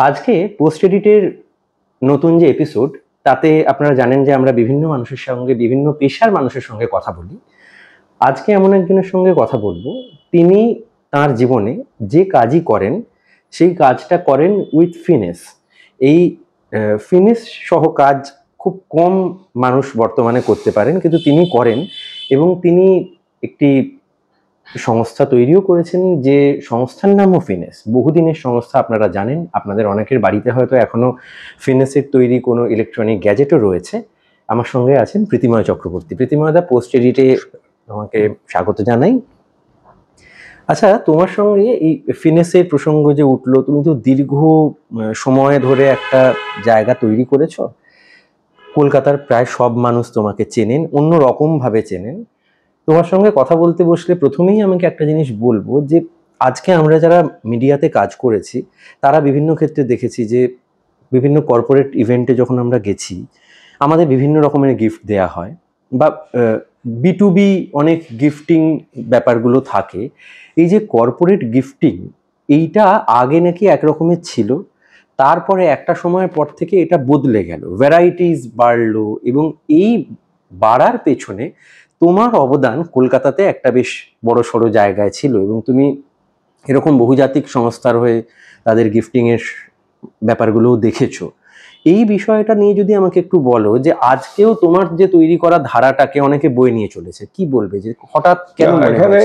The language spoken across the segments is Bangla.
আজকে পোস্ট এডিটের নতুন যে এপিসোড, তাতে আপনারা জানেন যে আমরা বিভিন্ন মানুষের সঙ্গে, বিভিন্ন পেশার মানুষের সঙ্গে কথা বলি। আজকে এমন একজনের সঙ্গে কথা বলবো, তিনি তার জীবনে যে কাজই করেন সেই কাজটা করেন উইথ ফিনেস। এই ফিনেস সহ কাজ খুব কম মানুষ বর্তমানে করতে পারেন, কিন্তু তিনি করেন। এবং তিনি একটি সংস্থা তৈরিও করেছেন, যে সংস্থার নামও ফিনেস। বহুদিনের সংস্থা, আপনারা জানেন। আপনাদের অনেকের বাড়িতে হয়তো এখনো ফিনেসের তৈরি কোনো ইলেকট্রনিক গ্যাজেটও রয়েছে। আমার সঙ্গে আছেন প্রীতিময় চক্রবর্তী। প্রীতিময় দা, পোস্ট এডিটে তোমাকে স্বাগত জানাই। আচ্ছা, তোমার সঙ্গে এই ফিনেসের প্রসঙ্গ যে উঠলো, তুমি তো দীর্ঘ সময় ধরে একটা জায়গা তৈরি করেছ। কলকাতার প্রায় সব মানুষ তোমাকে চেনেন, অন্য রকম ভাবে চেনেন। তোমার সঙ্গে কথা বলতে বসলে প্রথমেই আমাকে একটা জিনিস বলবো, যে আজকে আমরা যারা মিডিয়াতে কাজ করেছি, তারা বিভিন্ন ক্ষেত্রে দেখেছি যে বিভিন্ন কর্পোরেট ইভেন্টে যখন আমরা গেছি, আমাদের বিভিন্ন রকমের গিফট দেয়া হয়, বা B2B অনেক গিফটিং ব্যাপারগুলো থাকে। এই যে কর্পোরেট গিফটিং, এইটা আগে নাকি একরকমের ছিল, তারপরে একটা সময়ের পর থেকে এটা বদলে গেল, ভ্যারাইটিস বাড়লো। এবং এই বাড়ার পেছনে তোমার অবদান কলকাতাতে একটা বেশ বড় সড়ো জায়গায় ছিল, এবং তুমি এরকম বহুজাতিক সংস্থার হয়ে তাদের গিফটিংয়ের ব্যাপারগুলোও দেখেছো। এই বিষয়টা নিয়ে যদি আমাকে একটু বলো, যে আজকেও তোমার যে তৈরি করা ধারাটাকে অনেকে বয়ে নিয়ে চলেছে, কি বলবে, যে হঠাৎ কেন এখানে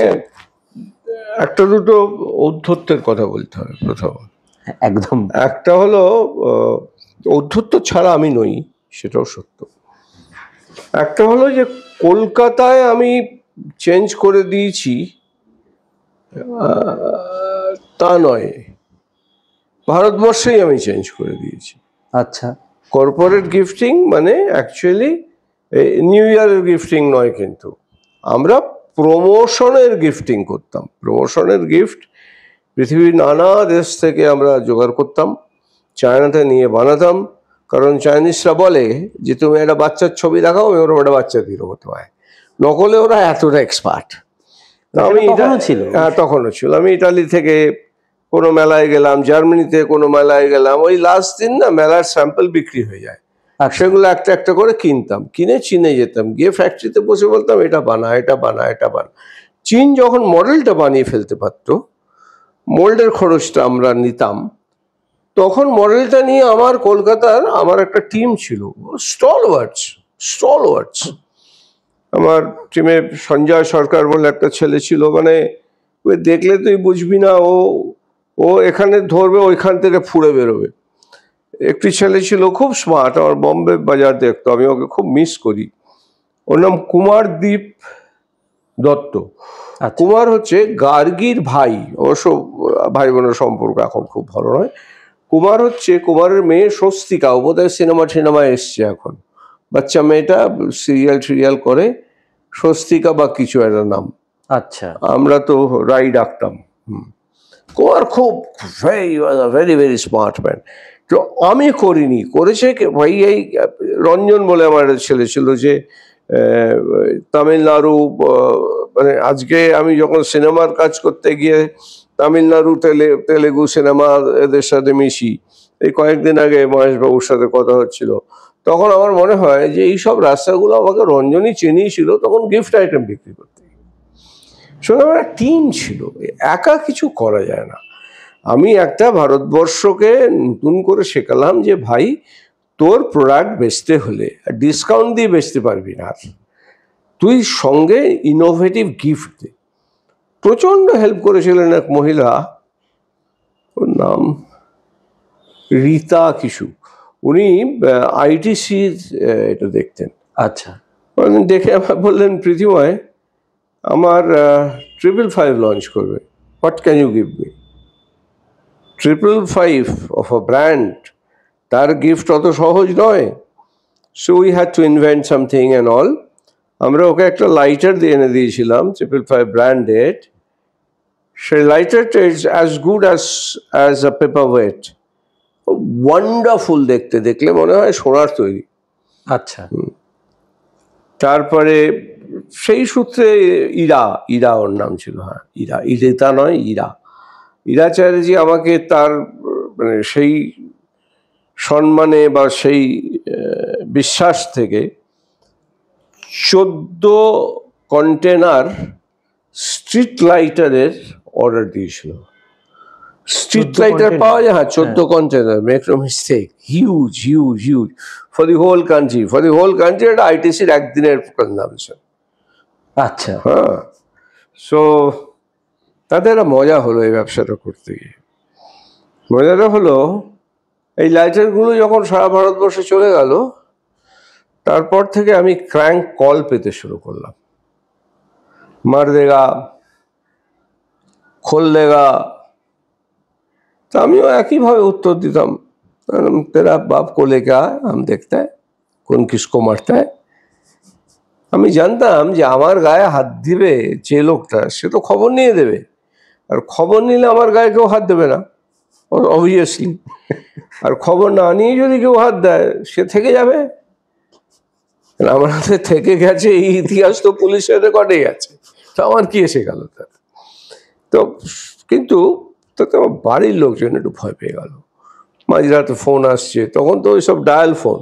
একটা দুটো ঔদ্ধত্যের কথা বলতে হবে। প্রথম একদম একটা হলো, ঔদ্ধত্য ছাড়া আমি নই, সেটাও সত্য। একটা হলো যে কলকাতায় আমি চেঞ্জ করে দিয়েছি তা নয়, ভারতবর্ষেই আমি চেঞ্জ করে দিয়েছি। আচ্ছা, কর্পোরেট গিফটিং মানে অ্যাকচুয়ালি নিউ ইয়ারের গিফটিং নয়, কিন্তু আমরা প্রমোশনের গিফটিং করতাম। প্রমোশনের গিফট পৃথিবীর নানা দেশ থেকে আমরা জোগাড় করতাম, চায়নাতে নিয়ে বানাতাম। কারণ চাইনিজরা বলে যে তুমি একটা বাচ্চার ছবি দেখাও, আমি ওরকম একটা বাচ্চা দিয়ে দেবো তোমায়। নকলে ওরা এতটা এক্সপার্ট। আমি তখনও ছিল। আমি ইটালি থেকে কোনো মেলায় গেলাম, জার্মানিতে কোনো মেলায় গেলাম, ওই লাস্ট দিন না মেলার স্যাম্পল বিক্রি হয়ে যায়, সেগুলো একটা একটা করে কিনতাম, কিনে চীনে যেতাম, গিয়ে ফ্যাক্টরিতে বসে বলতাম এটা বানা, এটা বানা, এটা বানা। চীন যখন মডেলটা বানিয়ে ফেলতে পারতো, মোল্ডের খরচটা আমরা নিতাম, তখন মডেলটা নিয়ে আমার কলকাতার আমার একটা টিম ছিল, স্টলওয়ার্ডস। আমার টিমে সঞ্জয় সরকার বলে একটা ছেলে ছিল, মানে দেখলে তুই বুঝবি না, ও এখানে ধরবে, ওইখান থেকে ফুড়ে বেরোবে। একটি ছেলে ছিল খুব স্মার্ট, আমার বম্বে বাজার দেখতো, আমি ওকে খুব মিস করি। ওর নাম কুমারদীপ দত্ত। কুমার হচ্ছে গার্গীর ভাই, অবশ্য ভাই বোনের সম্পর্ক এখন খুব ভালো নয়। কুমার হচ্ছে কুমারের মেয়ে স্বস্তিকা, ও বোধহয় সিনেমায় এসছে এখন, বাচ্চা মেয়েটা সিরিয়াল করে, স্বস্তিকা বা কিছু একটা নাম। আচ্ছা, আমরা তো রাই ডাকতাম। কুমার খুব ভেরি ভেরি স্মার্ট ম্যান। তো আমি করিনি, করেছে ভাই এই রঞ্জন বলে আমার ছেলে ছিল, যে তামিলনাড়ু, মানে আজকে আমি যখন সিনেমার কাজ করতে গিয়ে তামিলনাড়ু, তেলেগু সিনেমা এদের সাথে মিশি, এই কয়েকদিন আগে মহেশবাবুর সাথে কথা হচ্ছিল, তখন আমার মনে হয় যে এইসব রাস্তাগুলো আমাকে রঞ্জনই চিনিয়েছিল তখন গিফট আইটেম বিক্রি করতে। শোনো, আমার একটা টিম ছিল, একা কিছু করা যায় না। আমি একটা ভারতবর্ষকে নতুন করে শেখালাম যে ভাই, তোর প্রোডাক্ট বেচতে হলে ডিসকাউন্ট দিয়ে বেচতে পারবি না, তুই সঙ্গে ইনোভেটিভ গিফট দে। প্রচণ্ড হেল্প করেছিলেন এক মহিলা, ওর নাম রীতা কিছু, উনি ITC এটা দেখতেন। আচ্ছা, দেখে আমার বললেন, প্রীতিময় আমার 555 লঞ্চ করবে, what can you give me? 555 of a brand, তার গিফট অত সহজ নয়। So we had to invent something and all. আমরা ওকে একটা লাইটার দিয়ে এনে দিয়েছিলাম 555 ব্র্যান্ডেড। সেই লাইটারটা is as good as a paper weight, wonderful দেখতে, দেখলে মনে হয় সোনার তৈরি। আচ্ছা, তারপরে সেই সূত্রে ইরা ওর নাম ছিল, হ্যাঁ ইরা, ইরেতা নয়, ইরা চ্যাটার্জি আমাকে তার মানে সেই সম্মানে বা সেই বিশ্বাস থেকে 14 কন্টেনার স্ট্রিট লাইটারের অর্ডার দিয়েছিল। Street 14 lighter container? পাওয়া যায়, হ্যাঁ, 14 container, make no mistake, huge huge huge for the whole country. For the whole country এটা আইটিসির একদিনের কনজামশন। আচ্ছা, হ্যাঁ, সো তাতে একটা মজা হলো এই ব্যবসাটা করতে গিয়ে। মজাটা হলো এই লাইটারগুলো যখন সারা ভারতবর্ষে চলে গেল, তারপর থেকে আমি ক্র্যাঙ্ক কল পেতে শুরু করলাম। মার দেগা, খোল দেগা। তা আমিও একইভাবে উত্তর দিতাম, তেরা বাপ को लेके आ, हम देखते हैं कौन किसको मारता है। আমি জানতাম যে আমার গায়ে হাত দিবে যে লোকটা, সে তো খবর নিয়ে দেবে, আর খবর নিলে আমার গায়ে কেউ হাত দেবে না অবভিয়াসলি। আর খবর না নিয়ে যদি কেউ হাত দেয়, সে থেকে যাবে। আমার হাতে থেকে গেছে এই ইতিহাস তো পুলিশের রেকর্ডেই আছে, তো আমার কি এসে গেল তার। তো কিন্তু তাতে আমার বাড়ির লোকজন একটু ভয় পেয়ে গেল। মাঝরাতে ফোন আসছে, তখন তো ওই সব ডায়াল ফোন,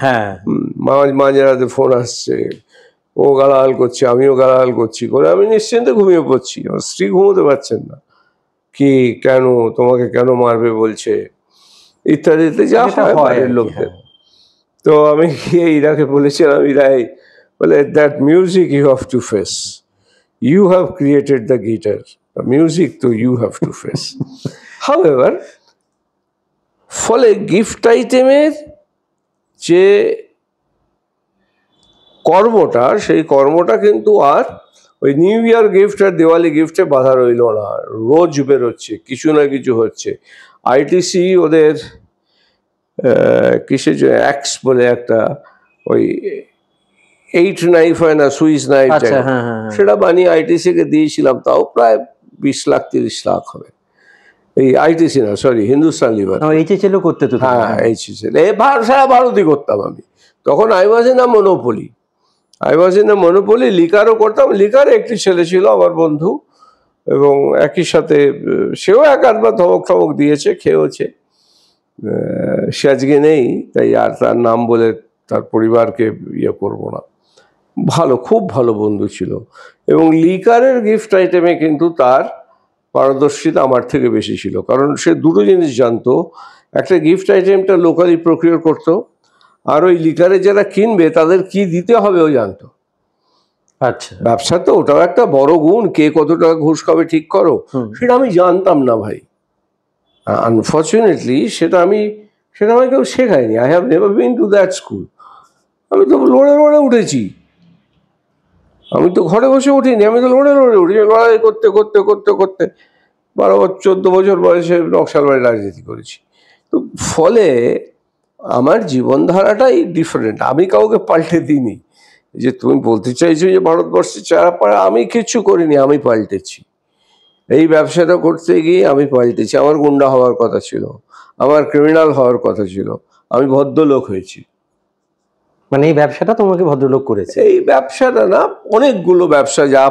হ্যাঁ, মাঝরাতে ফোন আসছে, ও গালাগাল করছে, আমিও গালাগাল করছি, করে আমি নিশ্চিন্তে ঘুমিয়ে পড়ছি। আমার স্ত্রী ঘুমোতে পারছেন না, কি কেন তোমাকে কেন মারবে বলছে ইত্যাদিতে, যা হয় বাড়ির লোকদের। তো আমি গিয়ে ইরাকে বলেছিলাম, ইরাই বলে, that music you have to face, you have created the guitar, music তো you have to face. However, ফলে গিফট আইটেমের যে কর্মটা, সেই কর্মটা কিন্তু আর ওই নিউ ইয়ার গিফট আর দিওয়ালি গিফটে বাধা রইল না। রোজ বেরোচ্ছে, কিছু না কিছু হচ্ছে। আইটিসি ওদের কিসের যে অ্যাক্স বলে একটা, ওই 8 নাইফ হয় না, সুইস নাইফ, সেটা বানিয়ে আইটিসিকে দিয়েছিলাম। তাও প্রায় 20 লাখ 30 লাখ হবে। এই আইটিসি না, সরি, হিন্দুস্তান লিভার। এইচএসএল করতে তো? হ্যাঁ, এইচএসএল সারা ভারতই করতাম আমি তখন। I was in a monopoly, লিকারও করতাম। লিকারে একটি ছেলে ছিল আমার বন্ধু, এবং একই সাথে সেও এক আধবার ধমক টমক দিয়েছে, খেয়েওছে। সে আজকে নেই, তাই আর তার নাম বলে তার পরিবারকে ইয়ে করবো না। ভালো, খুব ভালো বন্ধু ছিল। এবং লিকারের গিফট আইটেমে কিন্তু তার পারদর্শিতা আমার থেকে বেশি ছিল, কারণ সে দুটো জিনিস জানতো। একটা, গিফট আইটেমটা লোকালি প্রকিউর করতো, আর ওই লিকারে যারা কিনবে তাদের কি দিতে হবে ও জানতো। আচ্ছা, ব্যবসা তো ওটাও একটা বড় গুণ, কে কত টাকা ঘুষ খাবে ঠিক করো, সেটা আমি জানতাম না ভাই। আনফর্চুনেটলি সেটা আমাকে কেউ শেখায়নি। I have never been to that school. আমি তো লড়ে লড়ে উঠেছি, আমি তো ঘরে বসে উঠিনি, আমি তো লড়ে লড়ে উঠেছি। লড়াই করতে করতে করতে করতে 14 বছর বয়সে নকশালবাড়ি রাজনীতি করেছি। তো ফলে আমার জীবনধারাটাই ডিফারেন্ট। আমি কাউকে পাল্টে দিইনি। যে তুমি বলতে চাইছো যে ভারতবর্ষে চারা পাড়া, আমি কিচ্ছু করিনি, আমি পাল্টেছি। এই ব্যবসাটা করতে গিয়ে আমি পাল্টেছি। আমার গুন্ডা হওয়ার কথা ছিল, আমার ক্রিমিনাল হওয়ার কথা ছিল, আমি ভদ্রলোক হয়েছি। মানে এই ব্যবসাটা তোমাকে ভদ্রলোক করেছে? এই ব্যবসাটা না, অনেকগুলো ব্যবসা যা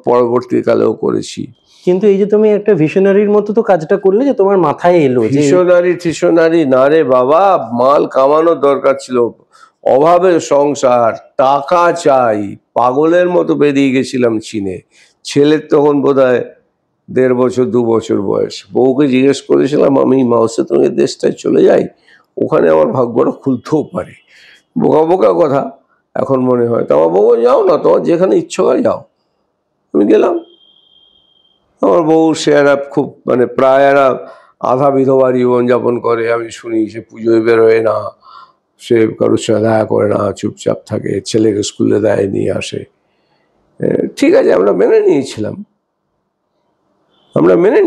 পরবর্তীকালেও করেছি। কিন্তু এই যে তুমি একটা ভিশনারির মতো তো কাজটা করলে, যে তোমার মাথায় এলো ভিশনারি না রে বাবা, মাল কামানোর দরকার ছিল। অভাবের সংসার, টাকা চাই, পাগলের মতো বেরিয়ে গেছিলাম চীনে। ছেলের তখন বোধহয় 1.5 বছর 2 বছর বয়স। বউকে জিজ্ঞেস করেছিলাম, আমি মাউসে তুমি দেশটায় চলে যাই, ওখানে আমার ভাগ্যটা খুলতেও পারে। বোকা বোকা কথা এখন মনে হয়। তো আমার বউ, যাও না, তোমার যেখানে ইচ্ছে হয় যাও। আমি গেলাম। আমার বউ সে একটা খুব প্রায় একটা আধা বিধবা জীবনযাপন করে। আমি শুনি সে পুজোয় বেরোয় না, সে কারোর সঙ্গে দেখা করে না, চুপচাপ থাকে, ছেলেকে স্কুলে দেয়, নিয়ে আসে। ঠিক আছে, আমরা মেনে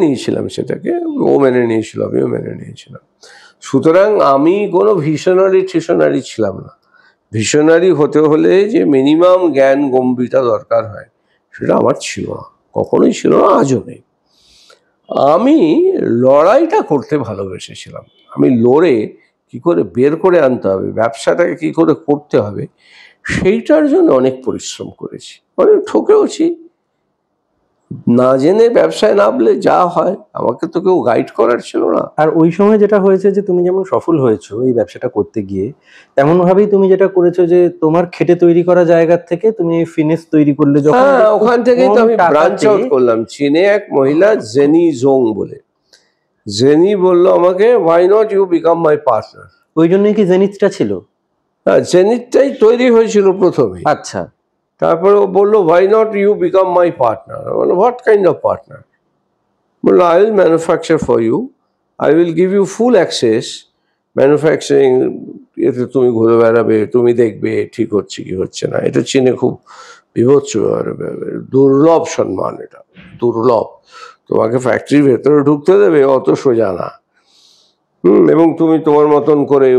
নিয়েছিলাম সেটাকে। ও মেনে নিয়েছিল, আমিও মেনে নিয়েছিলাম। সুতরাং আমি কোনো ভিশনারি ছিলাম না। ভিশনারি হতে হলে যে মিনিমাম জ্ঞান গম্ভীরতা দরকার হয়, সেটা আমার ছিল না, কখনোই ছিল না, আজও নেই। আমি লড়াইটা করতে ভালোবেসেছিলাম। আমি লড়ে কি করে বের করে আনতে হবে, ব্যবসাটাকে কি করে করতে হবে, সেইটার জন্য অনেক পরিশ্রম করেছি, অনেক ঠকেওছি। না জেনে ব্যবসায় নামলে যা হয়, আমাকে তো কেউ গাইড করার ছিল না। আর ওই সময় যেটা হয়েছে যে তুমি যেমন সফল হয়েছো এই ব্যবসাটা করতে গিয়ে, তেমন ভাবেই তুমি যেটা করেছো যে তোমার খেটে তৈরি করা জায়গার থেকে তুমি ফিনিশ তৈরি করলে যখন, হ্যাঁ, ওখান থেকেই তো কম আমি ব্রাঞ্চ টাকাতে- আউট করলাম। চীনে এক মহিলা জেনি জোং বলে, জেনি বললো আমাকে, why not you become my partner. ওই জন্যই কি জেনিথটা ছিল? হ্যাঁ, জেনিথটাই তৈরি হয়েছিল প্রথমে। আচ্ছা, তারপরে ও বললো, why not you become my partner. What kind of partner? বললো, I will manufacture for you, I will give you full access manufacturing, এতে তুমি ঘুরে বেড়াবে, তুমি দেখবে ঠিক হচ্ছে কি হচ্ছে না। এটা চীনে খুব বিভৎস দুর্লভ সম্মান, এটা দুর্লভ। তোমাকে ফ্যাক্টরির ভেতরে ঢুকতে দেবে অত সোজা না। এবং তুমি তোমার মতন করে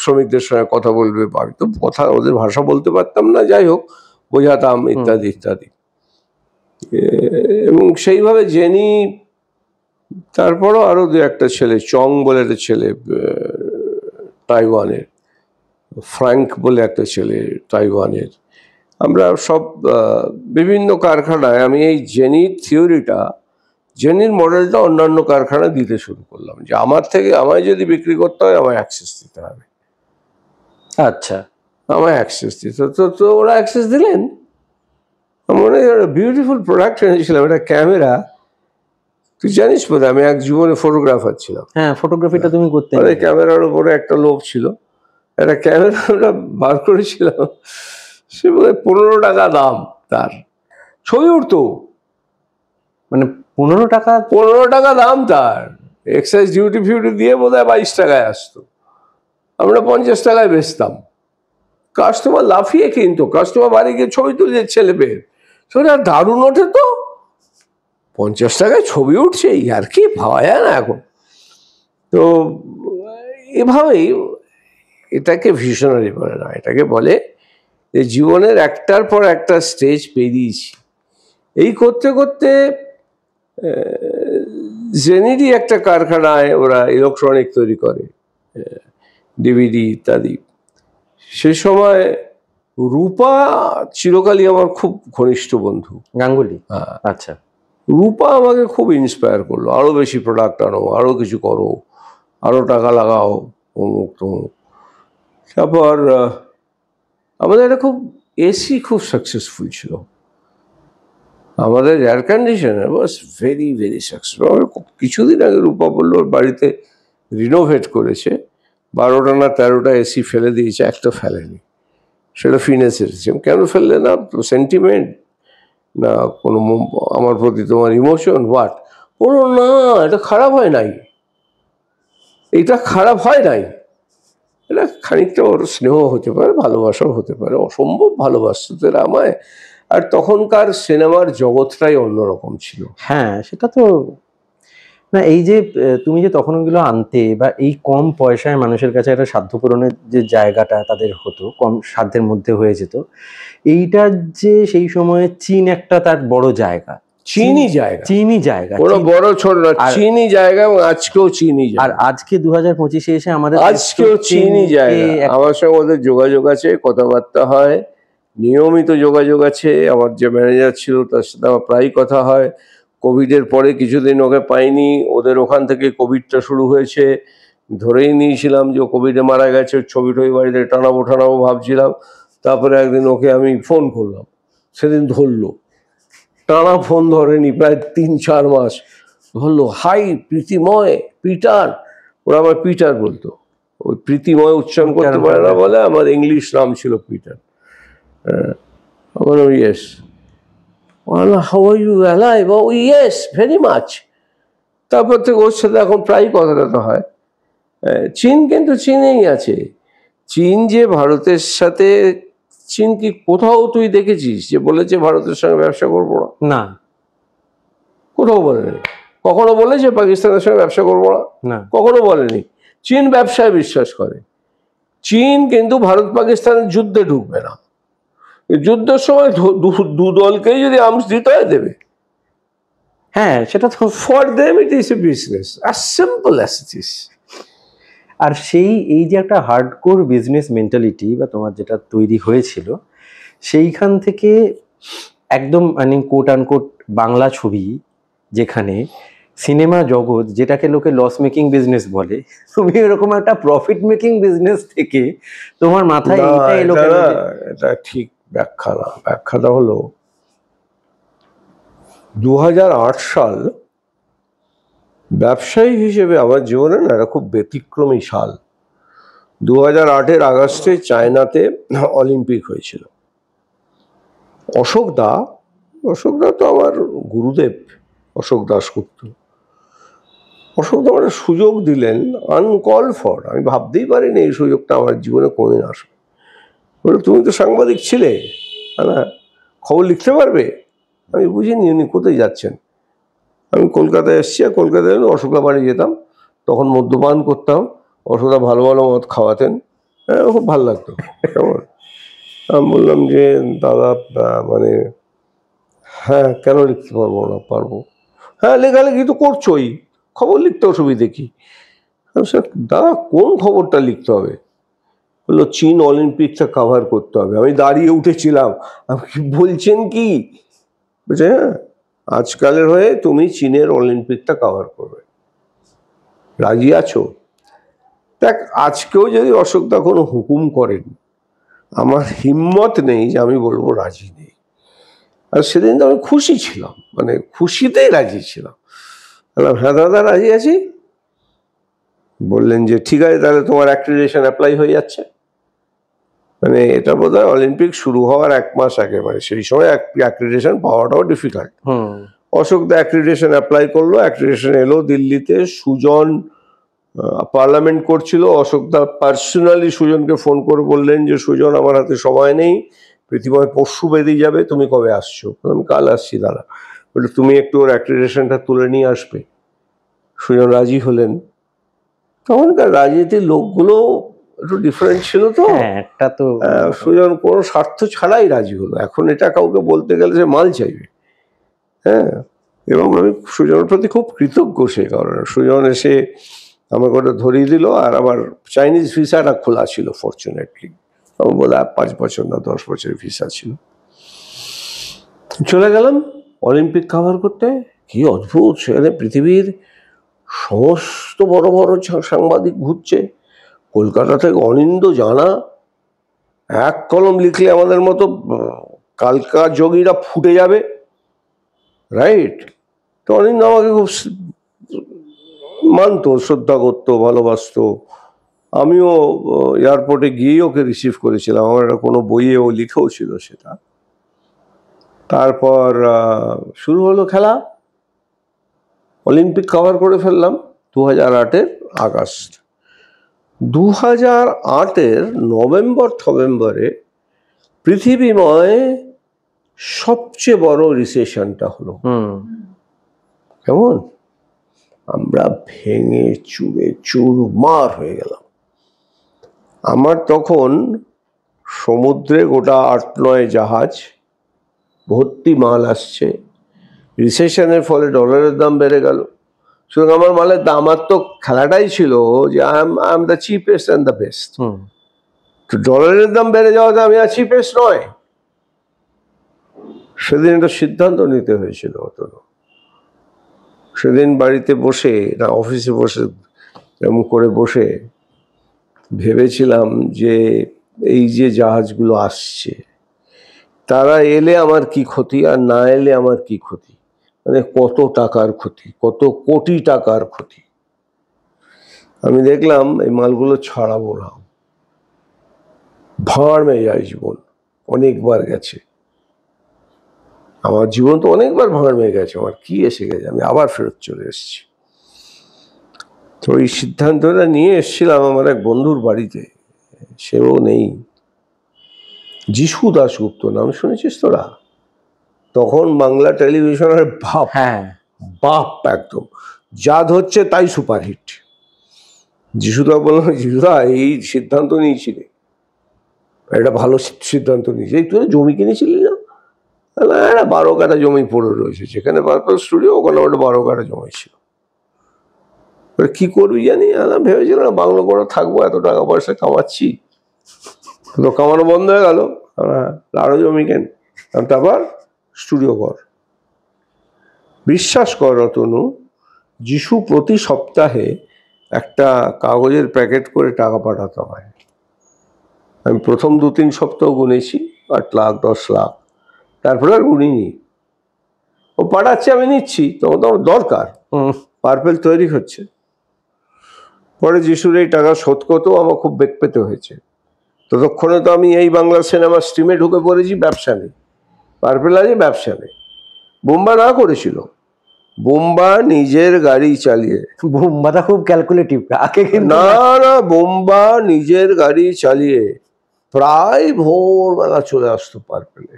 শ্রমিকদের সঙ্গে কথা বলবে। আমি তো কথা, ওদের ভাষা বলতে পারতাম না, যাই হোক বোঝাতাম ইত্যাদি ইত্যাদি। এবং সেইভাবে জেনি, তারপরও আরো দু একটা ছেলে, চং বলে একটা ছেলে তাইওয়ানের, ফ্র্যাঙ্ক বলে একটা ছেলে তাইওয়ানের, আমরা সব বিভিন্ন কারখানায়, আমি এই জেনির থিওরিটা, জেনির মডেলটা অন্যান্য কারখানা দিতে শুরু করলাম, যে আমার থেকে, আমায় যদি বিক্রি করতে হয় আমায় অ্যাক্সেস দিতে হবে। আচ্ছা, আমায় অ্যাক্সেস দিতে, তো ওরা অ্যাক্সেস দিলেন। মনে হয় বিউটিফুল প্রোডাক্ট এনেছিলাম, একটা ক্যামেরা। তুই জানিস বোধ, আমি এক জীবনে ফটোগ্রাফার ছিলাম। হ্যাঁ, ফটোগ্রাফিটা তুমি করতে। ক্যামেরার উপরে একটা লোভ ছিল, একটা ক্যামেরা আমরা বার করেছিলাম, সে বোধ হয় 15 টাকা দাম তার, ছবি উঠতো। মানে 15 টাকা? 15 টাকা দাম তার, এক্সাইজ ডিউটি ফিউটি দিয়ে বোধ হয় 22 টাকায় আসতো। আমরা 50 টাকায় বেচতাম। কাস্টমার লাফিয়ে কিনতো, কাস্টমার বাড়ি গিয়ে ছবি তুলে ছেলে পেয়ে, সেটা দারুণ ওঠে তো, 50 টাকায় ছবি উঠছে, আর কি ভাবা যায় না এখন। তো এভাবেই, এটাকে ভিশনারি বলে না, এটাকে বলে যে জীবনের একটার পর একটা স্টেজ পেরিয়েছি। এই করতে করতে জেনেরই একটা কারখানায় ওরা ইলেকট্রনিক তৈরি করে, ডিভিডি ইত্যাদি। সে সময় রূপা চিরকালই আমার খুব ঘনিষ্ঠ বন্ধু। গাঙ্গুলি? হ্যাঁ, আচ্ছা। রূপা আমাকে খুব ইন্সপায়ার করলো, আরো বেশি প্রোডাক্ট আনো, আরো কিছু করো, আরো টাকা লাগাও, অমুক তমুক। তারপর আমাদের এটা খুব, এসি খুব সাকসেসফুল ছিল, আমাদের air conditioner was very very successful. কিছুদিন আগে রূপা বললো ওর বাড়িতে রিনোভেট করেছে, 12টা না 13টা এসি ফেলে দিয়েছে, একটা ফেলেনি। সেটা ফিনেসের। কেন ফেললে না? সেন্টিমেন্ট না কোনো আমার প্রতি তোমার ইমোশন, হোয়াট? বললো না, এটা খারাপ হয় নাই, এটা খারাপ হয় নাই, এটা খানিকটা ওর স্নেহ হতে পারে, ভালোবাসাও হতে পারে, অসম্ভব ভালোবাসতো এরা আমায়। আর তখনকার সিনেমার জগৎটাই অন্যরকম ছিল। হ্যাঁ, সেটা তো না। এই যে তুমি যে তখন ওগুলো আনতে, বা এই কম পয়সায় মানুষের কাছে একটা সাধ্য পূরণের যে জায়গাটা তাদের হতো, কম সাধ্যের মধ্যে হয়ে যেত, এইটা যে সেই সময়ে চীন একটা তার বড় জায়গা, চিনি জায়গা, চিনি জায়গা, কোনো বড় ছোট না, চিনি জায়গা। এবং আজকেও চিনি জায়গা, আর আজকে 2025-এ এসে আমাদের আজকেও চিনি জায়গা। আমার সঙ্গে ওদের যোগাযোগ আছে, কথাবার্তা হয়, নিয়মিত যোগাযোগ আছে। আমার যে ম্যানেজার ছিল তার সাথে আমার প্রায় কথা হয়। কোভিডের পরে কিছুদিন ওকে পাইনি, ওদের ওখান থেকে কোভিডটা শুরু হয়েছে, ধরেই নিয়েছিলাম যে ও কোভিডে মারা গেছে, ছবি টবি বাড়িতে টানাবো ভাবছিলাম। তারপরে একদিন ওকে আমি ফোন করলাম, সেদিন ধরলো, টানা ফোন ধরেনি প্রায় 3-4 মাস, ধরলো, হাই প্রীতিময়, পিটার। ওরা আমার পিটার বলতো, ওই প্রীতিময় উচ্চারণ করতে পারে না বলে আমার ইংলিশ নাম ছিল Peter. Yes, how are you alive? Oh yes, very much. তারপর থেকে ওর সাথে এখন প্রায় কথা টথা হয়। চীন কিন্তু চীনেই আছে। চীন যে ভারতের সাথে, চীন কি কোথাও তুই দেখেছিস যে বলেছে ভারতের সঙ্গে ব্যবসা করবো না? না, কোথাও বলেনি। কখনো বলেছে পাকিস্তানের সঙ্গে ব্যবসা করবো না? কখনো বলেনি। চীন ব্যবসায় বিশ্বাস করে। চীন কিন্তু ভারত পাকিস্তানের যুদ্ধে ঢুকবে না। যুদ্ধের সময় দু দলকেই যদি আর্মস দিতে হয় দেবে। হ্যাঁ, সেটা তো for them it is a business, as simple as it is. আর এই যে একটা হার্ডকোর বিজনেস মেন্টালিটি বা তোমার যেটা তৈরি হয়েছিল, সেইখান থেকে একদম মানে কোট আনকোট বাংলা ছবি, যেখানে সিনেমা জগৎ যেটাকে লোকে লস মেকিং বিজনেস বলে, তুমি এরকম একটা প্রফিট মেকিং বিজনেস থেকে তোমার মাথায় না, এইটা এলো এটা কেন না, যে? এটা ঠিক ব্যাখ্যা না। ব্যাখ্যাটা হলো 2008 সাল ব্যবসায়ী হিসেবে আমার জীবনে না এটা খুব ব্যতিক্রমী সাল। 2008-এর আগস্টে চায়নাতে অলিম্পিক হয়েছিল। অশোক দা তো আমার গুরুদেব, অশোক দাশগুপ্ত। অশোক দা আমার সুযোগ দিলেন, আনকল ফর। আমি ভাবতেই পারিনি এই সুযোগটা আমার জীবনে কোনদিন আসবে। বলে, তুমি তো সাংবাদিক ছিলে, না খবর লিখতে পারবে? আমি বুঝিনি উনি কোথায় যাচ্ছেন। আমি কলকাতায় এসেছি, আর কলকাতায় অশোকদা বাড়ি যেতাম, তখন মদ্যপান করতাম। অশোকদা ভালো ভালো মদ খাওয়াতেন, হ্যাঁ খুব ভালো লাগতো। কেমন আমি বললাম যে দাদা মানে হ্যাঁ কেন লিখতে পারবো না? পারবো। হ্যাঁ লেখালেখি তো করছোই, খবর লিখতে অসুবিধে কি? স্যার দাদা কোন খবরটা লিখতে হবে? বললো চীন অলিম্পিকটা কভার করতে হবে। আমি দাঁড়িয়ে উঠেছিলাম, আমি কি বলছেন কি? বুঝছে, হ্যাঁ আজকালের হয়ে তুমি চীনের অলিম্পিকটা কভার করবে, রাজি আছো? দেখ, আজকেও যদি অশোকদা কোনো হুকুম করেন, আমার হিম্মত নেই যে আমি বলবো রাজি নেই। আর সেদিন তো আমি খুশি ছিলাম, মানে খুশিতেই রাজি ছিলাম। বললাম হ্যাঁ দাদা রাজি আছি। বললেন যে ঠিক আছে, তাহলে তোমার অ্যাক্রিডিটেশন অ্যাপ্লাই হয়ে যাচ্ছে। মানে এটা বোধহয় অলিম্পিক শুরু হওয়ার 1 মাস আগে, মানে সেই সময় অ্যাক্রিডিটেশন পাওয়াটাও ডিফিকাল্ট। অশোক দা অ্যাক্রিডিটেশন অ্যাপ্লাই করলো, অ্যাক্রিডিটেশন এলো দিল্লিতে। সুজন পার্লামেন্ট করছিল। অশোক দা পার্সোনালি সুজনকে ফোন করে বললেন যে সুজন আমার হাতে সময় নেই, প্রীতিময় পরশু বেরিয়ে যাবে, তুমি কবে আসছো? আমি কাল আসছি দাদা। বলে তুমি একটু ওর অ্যাক্রিডিটেশনটা তুলে নিয়ে আসবে। সুজন রাজি হলেন। তখনকার রাজনীতির লোকগুলো একটু ডিফারেন্ট ছিল তো, একটা তো সুজন কোনো স্বার্থ ছাড়াই রাজি হলো। এখন এটা কাউকে বলতে গেলে সে মাল চাইবে, হ্যাঁ। এবং আমি সুজনের প্রতি খুব কৃতজ্ঞ সে কারণে। সুজন এসে আমাকে ওটা ধরিয়ে দিল, আর আমার চাইনিজ ভিসাটা খোলা ছিল ফরচুনেটলি। আমার বোধ হয় 5 বছর না 10 বছরের ভিসা ছিল। চলে গেলাম অলিম্পিক কভার করতে। কি অদ্ভুত, সেখানে পৃথিবীর সমস্ত বড় বড় সাংবাদিক ঘুরছে। কলকাতা থেকে অনিন্দ জানা, এক কলম লিখলে আমাদের মতো কালকা যোগীরা ফুটে যাবে, রাইট? তো অনিন্দ আমাকে খুব মানতো, শ্রদ্ধা করতো, ভালোবাসতো। আমিও এয়ারপোর্টে গিয়েই ওকে রিসিভ করেছিলাম, আমার কোনো বইয়ে ও লিখেও ছিল সেটা। তারপর শুরু হলো খেলা। অলিম্পিক কভার করে ফেললাম 2008-এর আগস্ট। 2008-এর নভেম্বরে পৃথিবীময় সবচেয়ে বড় রিসেশনটা হলো। কেমন আমরা ভেঙে চুরে চুরমার হয়ে গেলাম। আমার তখন সমুদ্রে গোটা 8-9 জাহাজ ভর্তি মাল আসছে। রিসেশনের ফলে ডলারের দাম বেড়ে গেল। সুতরাং আমার মালের দাম, আমার তো খেলাটাই ছিল যে I am the cheapest and the best. তো ডলারের দাম বেড়ে যাওয়াতে আমি আর চিপেস্ট নয়। সেদিন একটা সিদ্ধান্ত নিতে হয়েছিল। সেদিন বাড়িতে বসে না অফিসে বসে এমন করে বসে ভেবেছিলাম যে এই যে জাহাজগুলো আসছে, তারা এলে আমার কি ক্ষতি, আর না এলে আমার কি ক্ষতি। মানে কত টাকার ক্ষতি, কত কোটি টাকার ক্ষতি। আমি দেখলাম এই মালগুলো ছাড়াবো না, ভাঁড় মেয়ে যায় জীবন। অনেকবার গেছে আমার জীবন, তো অনেকবার ভাঁড় মেয়ে গেছে, আমার কি এসে গেছে, আমি আবার ফেরত চলে এসেছি। তো এই সিদ্ধান্তটা নিয়ে এসেছিলাম আমার এক বন্ধুর বাড়িতে, সেও নেই। যিশু দাশগুপ্ত নাম শুনেছিস তোরা? তখন বাংলা টেলিভিশনের বাপ, বাপ একদম, যা ধরছে তাই সুপারহিট। যিশুদা বললাম, যিশুদা এই সিদ্ধান্ত নিয়েছিলি, এটা ভালো সিদ্ধান্ত নিয়েছি। এই তুই জমি কিনেছিলি না? 12 কাঠা জমি পড়ে রয়েছে, যেখানে পারপাস স্টুডিও ওখানে ওটা 12 কাঠা জমি ছিল। কি করবি জানি, ভেবেছিলাম বাংলা করে থাকবো, এত টাকা পয়সা কামাচ্ছি, তো কামানো বন্ধ হয়ে গেল। আরো জমি কেন, তারপর স্টুডিও কর। বিশ্বাস কর তনু, যিশু প্রতি সপ্তাহে একটা কাগজের প্যাকেট করে টাকা পাঠাতে হয়। আমি প্রথম 2-3 সপ্তাহ গুনেছি 8 লাখ 10 লাখ, তারপরে আর গুনিনি। ও পাঠাচ্ছে, আমি নিচ্ছি, তখন তো আমার দরকার, পার্পেল তৈরি হচ্ছে। পরে যিশুর এই টাকা শোধ করতেও আমার খুব বেগ পেতে হয়েছে। ততক্ষণে তো আমি এই বাংলা সিনেমা স্ট্রিমে ঢুকে পড়েছি, ব্যবসা নেই, পার্পেল আছে, ব্যবসা নেই। বোম্বা না করেছিল, বোম্বা নিজের গাড়ি চালিয়ে, বোম্বাটা খুব ক্যালকুলেটিভ, আগে কিন্তু না না, বোম্বা নিজের গাড়ি চালিয়ে প্রায় ভোরবেলা চলে আসতো পার্পেলে,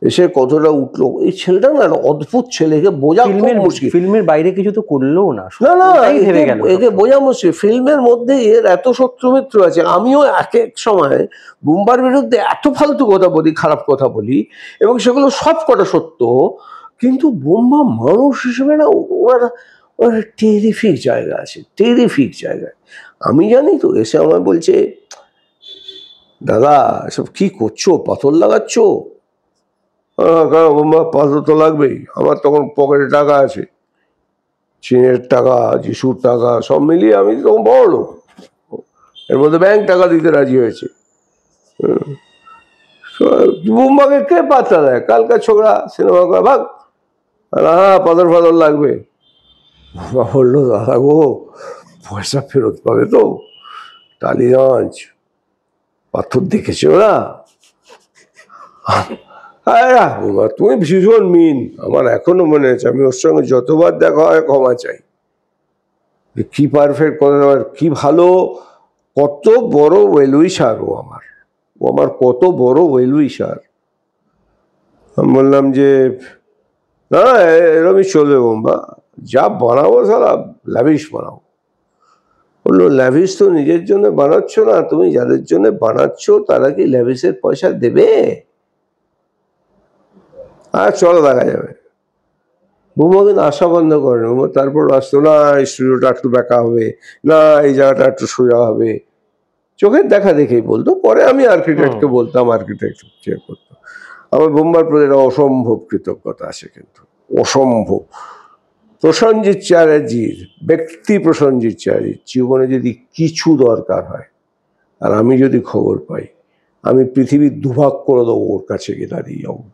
এসে কতটা উঠলো। এই ছেলেটা না অদ্ভুত ছেলেকে বোঝা খুব মুশকিল। ফিল্মের বাইরে কিছু তো করলেও না, না না, ভেবে গেল একে বোঝা মুশকিল। ফিল্মের মধ্যে এর এত শত্রু মিত্র আছে। আমিও এক এক সময় বোম্বার বিরুদ্ধে এত ফালতু কথা বলি, খারাপ কথা বলি, এবং সেগুলো সব কটা সত্য। কিন্তু বোম্বা মানুষ হিসেবে না, ওরা ওরা টেরিফিক জায়গা আছে, টেরিফিক জায়গায়। আমি জানি তো, এসে আমায় বলছে, দাদা এসব কি করছো, পাথর লাগাচ্ছ? বোম্বা পাথর তো লাগবেই। আমার তখন পকেটে টাকা আছে, চীনের টাকা, যিশুর টাকা, সব মিলিয়ে আমি তখন বড় লোক। এর মধ্যে ব্যাংক টাকা দিতে রাজি হয়েছে। বোম্বাকে কে পাত্তা দেয়? কালকা ছোকরা সিনেমা করে ভাগ, হ্যাঁ পাথর ফাথর লাগবে। বললো, দাদা গো পয়সা ফেরত পাবে তো? টালিগঞ্জ পাথর দেখেছে ওরা? তুমি ভীষণ মিন। আমার এখনো মনে আছে, আমি ওর সঙ্গে যতবার দেখা হয় ক্ষমা চাই। কি পারফেক্ট কথা, কি ভালো, কত বড় ওয়েল উইশার ও আমার কত বড় ওয়েল উইশার। আমি বললাম যে না, এরকমই চলবে বোম্বা, যা বানাবো সারা ল্যাভিশ বানাবো। বললো, ল্যাভিশ তো নিজের জন্য বানাচ্ছ না, তুমি যাদের জন্য বানাচ্ছ তারা কি ল্যাভিশের পয়সা দেবে? আর চলো দেখা যাবে। বোম্বা কিন্তু আশা বন্ধ করেন। তারপর আসতো, না এই স্টুডিওটা একটু বেঁকা হবে, না এই জায়গাটা একটু সোজা হবে, চোখের দেখা দেখেই বলতো। পরে আমি আর্কিটেক্টকে বলতাম, আর্কিটেক্ট চেক করতো। আমার বোম্বার প্রতি একটা অসম্ভব কৃতজ্ঞতা আছে, কিন্তু অসম্ভব। প্রসেনজিৎ চ্যাটার্জির ব্যক্তি, প্রসেনজিৎ চ্যাটার্জির জীবনে যদি কিছু দরকার হয় আর আমি যদি খবর পাই, আমি পৃথিবীর দুভাগ করে দেবো ওর কাছে গিয়ে দাঁড়িয়ে যাবো,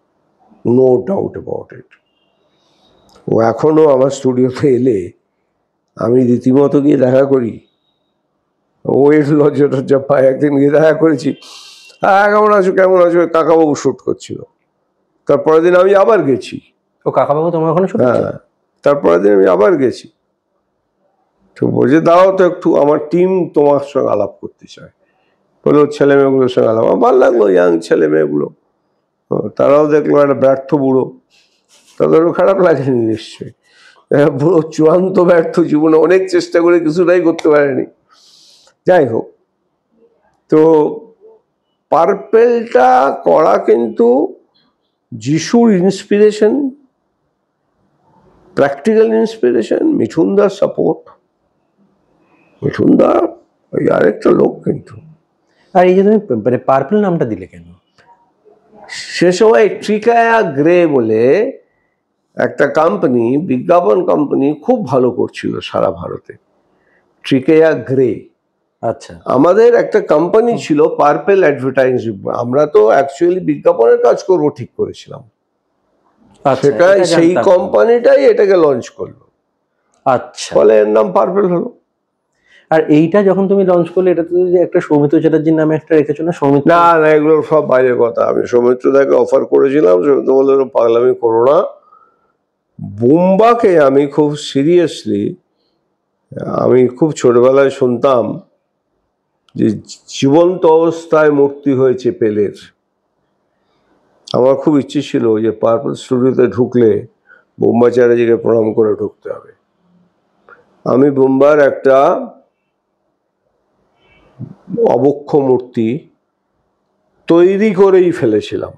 নো ডাউট অ্যাবাউট ইট। ও এখনো আমার স্টুডিওতে এলে আমি রীতিমতো গিয়ে দেখা করি। ও একটু লজ্জা টজ্জা পায়। একদিন গিয়ে দেখা করেছি, হ্যাঁ কেমন আছো কেমন আছো, কাকাবাবু শ্যুট করছিল। তারপরের দিন আমি আবার গেছি। ও কাকাবাবু তোমার ওখানে শ্যুট? হ্যাঁ, তারপরের দিন আমি আবার গেছি। তো বলছে, দাও তো একটু, আমার টিম তোমার সঙ্গে আলাপ করতে চায়। বলে ওর ছেলে মেয়েগুলোর সঙ্গে আলাপ। আমার ভালো লাগলো, ইয়াং ছেলে মেয়েগুলো। তারাও দেখলো একটা ব্যর্থ বুড়ো, তাদেরও খারাপ লাগেনি নিশ্চয়ই। বুড়ো চূড়ান্ত ব্যর্থ, জীবনে অনেক চেষ্টা করে কিছুটাই করতে পারেনি। যাই হোক, তো পার্পেলটা করা কিন্তু যিশুর ইন্সপিরেশন, প্র্যাকটিক্যাল ইন্সপিরেশন, মিঠুনদার সাপোর্ট। মিঠুনদা ওই আরেকটা লোক কিন্তু। আর এই যে তুমি মানে পার্পল নামটা দিলে কেন? সে সময় ট্রিকায়া গ্রে বলে একটা কোম্পানি, বিজ্ঞাপন কোম্পানি খুব ভালো করছিল সারা ভারতে, ট্রিকায়া গ্রে। আচ্ছা, আমাদের একটা কোম্পানি ছিল পার্পেল অ্যাডভার্টাইজিং। আমরা তো অ্যাকচুয়ালি বিজ্ঞাপনের কাজ করবো ঠিক করেছিলাম, সেটাই সেই কোম্পানিটাই এটাকে লঞ্চ করলো। আচ্ছা, ফলে এর নাম পার্পেল হলো। আর এইটা যখন তুমি লঞ্চ করলে, এটা তো যে একটা সৌমিত্র চ্যাটার্জির নামে একটা রেখেছো না? সৌমিত্র? না না, এগুলো সব বাইরের কথা। আমি সৌমিত্রদাকে অফার করেছিলাম, সৌমিত্র বললো পাগলামি করো না। বোম্বাকে আমি খুব সিরিয়াসলি, আমি খুব ছোটবেলায় শুনতাম যে জীবন্ত অবস্থায় মূর্তি হয়েছে পেলের। আমার খুব ইচ্ছে ছিল যে পার্পল স্টুডিওতে ঢুকলে বোম্বা চ্যাটার্জিকে প্রণাম করে ঢুকতে হবে। আমি বোম্বার একটা অবক্ষ মূর্তি তৈরি করেই ফেলেছিলাম।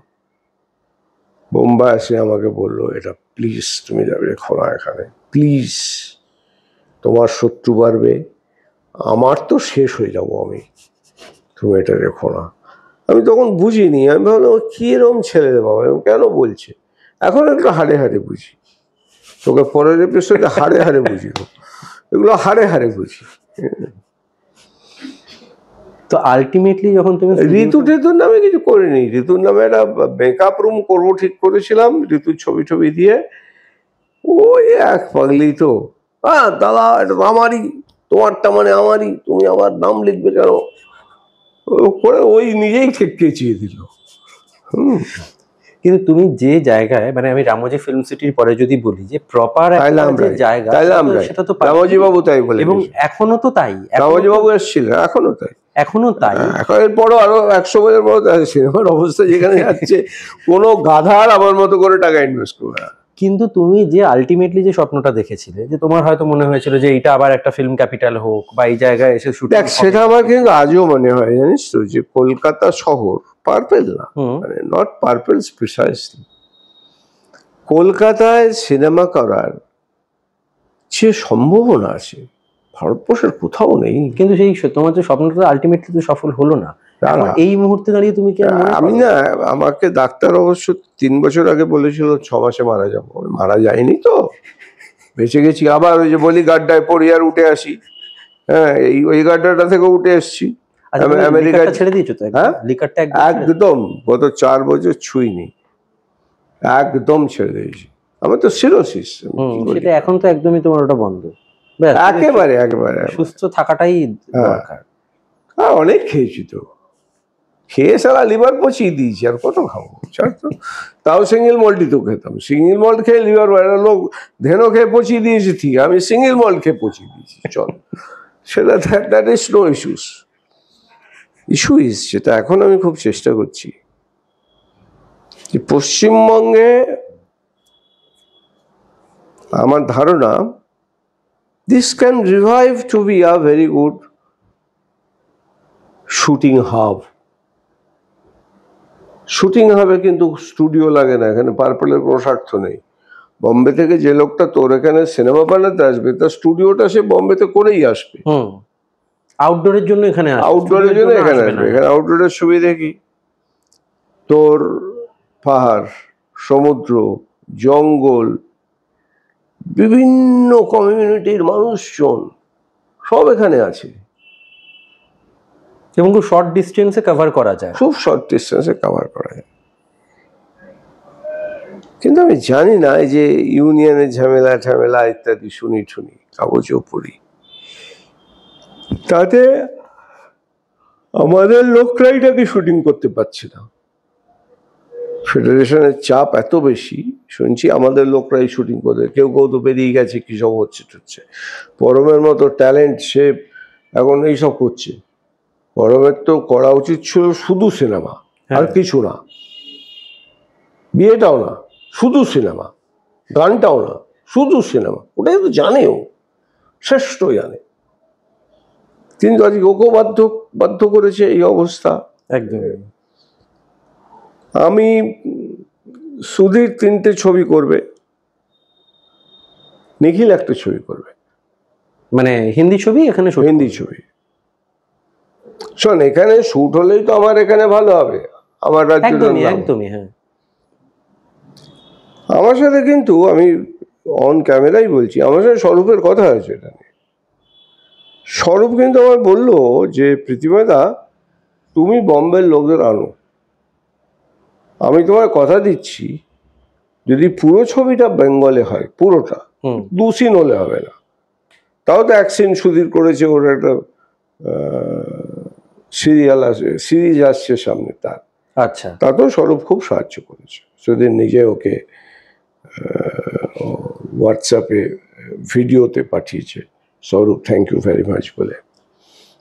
বোম্বা এসে আমাকে বললো, এটা প্লিজ তুমি যাবে রেখো না এখানে, প্লিজ, তোমার শত্রু বাড়বে, আমার তো শেষ হয়ে যাব আমি, তুমি এটা রেখো না। আমি তখন বুঝিনি, আমি ভাবলাম কি এরকম ছেলে রে বাবা, এরকম কেন বলছে। এখন একটু হাড়ে হাড়ে বুঝি। তোকে পরের এপিসোডে হাড়ে হাড়ে বুঝিও, এগুলো হাড়ে হাড়ে বুঝি। তো আলটিমেটলি যখন তুমি ঋতুর নামে কিছু করিনি, ঋতুর নামে একটা মেকআপ রুম করবো ঠিক করেছিলাম, ঋতুর ছবি টবি দিয়ে। ওই এক পাগলি তো, হ্যাঁ দাদা এটা তো আমারই, তোমারটা মানে আমারই, তুমি আমার নাম লিখবে কেন করে ওই নিজেই কেচিয়ে দিল। কিন্তু তুমি যে জায়গায়, মানে আমি রামোজি ফিল্ম সিটির পরে যদি বলি যে প্রপার জায়গা, সেটা তো রামোজি বাবু তাই বলে, এবং এখনো তো তাই, রামোজি বাবু এসেছিল, এখনো তাই, এখনো তাই। এখন এরপরও আরো 100 বছর পর সিনেমার অবস্থা যেখানে যাচ্ছে, কোনো গাধার আমার মতো করে টাকা ইনভেস্ট করবে না। কিন্তু তুমি যে আলটিমেটলি যে স্বপ্নটা দেখেছিলে, যে তোমার হয়তো মনে হয়েছিল যে এটা আবার একটা ফিল্ম ক্যাপিটাল হোক বা এই জায়গায় এসে শুটিং, দেখ সেটা আমার কিন্তু আজও মনে হয়, জানিস তো, যে কলকাতা শহর পার্পেল না, মানে নট পার্পেল প্রিসাইসলি, কলকাতায় সিনেমা করার যে সম্ভাবনা আছে ভারতবর্ষের কোথাও নেই। কিন্তু সেই তোমার যে স্বপ্নটা আলটিমেটলি তো সফল হলো না। এই মুহূর্তে দাঁড়িয়ে তুমি কি? আমি না, আমাকে ডাক্তার অবশ্য 3 বছর আগে বলেছিল 6 মাসে মারা যাবো, আমি মারা যায়নি তো, বেঁচে গেছি। আবার ওই যে বলি গাড্ডায় পড়ি আর উঠে আসি, হ্যাঁ ওই গাড্ডাটা থেকে উঠে এসছি। আমেরিকায় ছেড়ে দিয়েছো তো? হ্যাঁ একদম, গত 4 বছর ছুঁইনি, একদম ছেড়ে দিয়েছি। আমার তো সিরোসিস, সেটা এখন তো একদমই তোমার ওটা বন্ধ, একেবারে সুস্থ থাকাটাই দরকার। হ্যাঁ অনেক খেয়েছি তো, খেয়ে সারা লিভার পচিয়ে দিয়েছি, আর কত খাবো, তাও সিঙ্গেল মল্টই তো খেতাম, সিঙ্গেল মল্ট খেয়ে লিভার, লোক ধেনো খেয়ে পচিয়ে দিয়েছি, ঠিক, আমি সিঙ্গেল মল্ট খেয়ে পচিয়ে দিয়েছি, চল, সেটা that is no issue is, সেটা এখন আমি খুব চেষ্টা করছি যে পশ্চিমবঙ্গে, আমার ধারণা this can revive to be a very good shooting hub. Shooting হবে কিন্তু স্টুডিও লাগে না, এখানে পার্পলের কোনো স্বার্থ নেই। বম্বে থেকে যে লোকটা তোর এখানে সিনেমা বানাতে আসবে, তার স্টুডিওটা সে বম্বেতে করেই আসবে। আউটডোরের জন্য এখানে আসবে, আউটডোরের জন্য এখানে আসবে। এখানে আউটডোরের সুবিধা কি, তোর পাহাড়, সমুদ্র, জঙ্গল, বিভিন্ন কমিউনিটির মানুষজন সব এখানে আছে, এবং খুব শর্ট ডিস্টেন্সে কভার করা যায়, খুব শর্ট ডিস্টেন্সে কভার করা যায়। কিন্তু আমি জানি না, এই যে ইউনিয়নের ঝামেলা ইত্যাদি শুনি কাগজেও পড়ি, তাতে আমাদের লোকরাই এটাকে শুটিং করতে পারছে না। ফেডারেশনের চাপ এত বেশি, শুনছি আমাদের লোকরাই শুটিং করে, কেউ তো বেরিয়ে গেছে, কি সব হচ্ছে। পরমের মতো ট্যালেন্ট, সে এখন এইসব করছে। পরমের তো করা উচিত ছিল শুধু সিনেমা, আর কিছু না, বিয়েটাও না, শুধু সিনেমা, গানটাও না, শুধু সিনেমা, ওটাই তো জানেও, শ্রেষ্ঠ জানে। কিন্তু আজকে ওকেও বাধ্য করেছে এই অবস্থা। একদম। আমি সুধীর 3টে ছবি করবে, নিখিল একটা ছবি করবে, মানে হিন্দি ছবি, এখানে হিন্দি ছবি। শোন, এখানে শুট হলেই তো আমার এখানে ভালো হবে, আমার রাজ্য একদমই। হ্যাঁ, আমার সাথে কিন্তু, আমি অন ক্যামেরাই বলছি, আমার সাথে স্বরূপের কথা হয়েছে এটা নিয়ে। স্বরূপ কিন্তু আমার বললো যে প্রীতিমাদা, তুমি বম্বের লোকদের আনো, আমি তোমার কথা দিচ্ছি, যদি পুরো ছবিটা বেঙ্গলে হয়, পুরোটা 2 সিন হলে হবে না, তাও তো 1 সিন সুধীর করেছে, ওর একটা সিরিজ আসছে সামনে তার, আচ্ছা, তাতেও স্বরূপ খুব সাহায্য করেছে। সুধীর নিজে ওকে হোয়াটসঅ্যাপে ভিডিওতে পাঠিয়েছে, স্বরূপ থ্যাংক ইউ ভেরি মাচ বলে।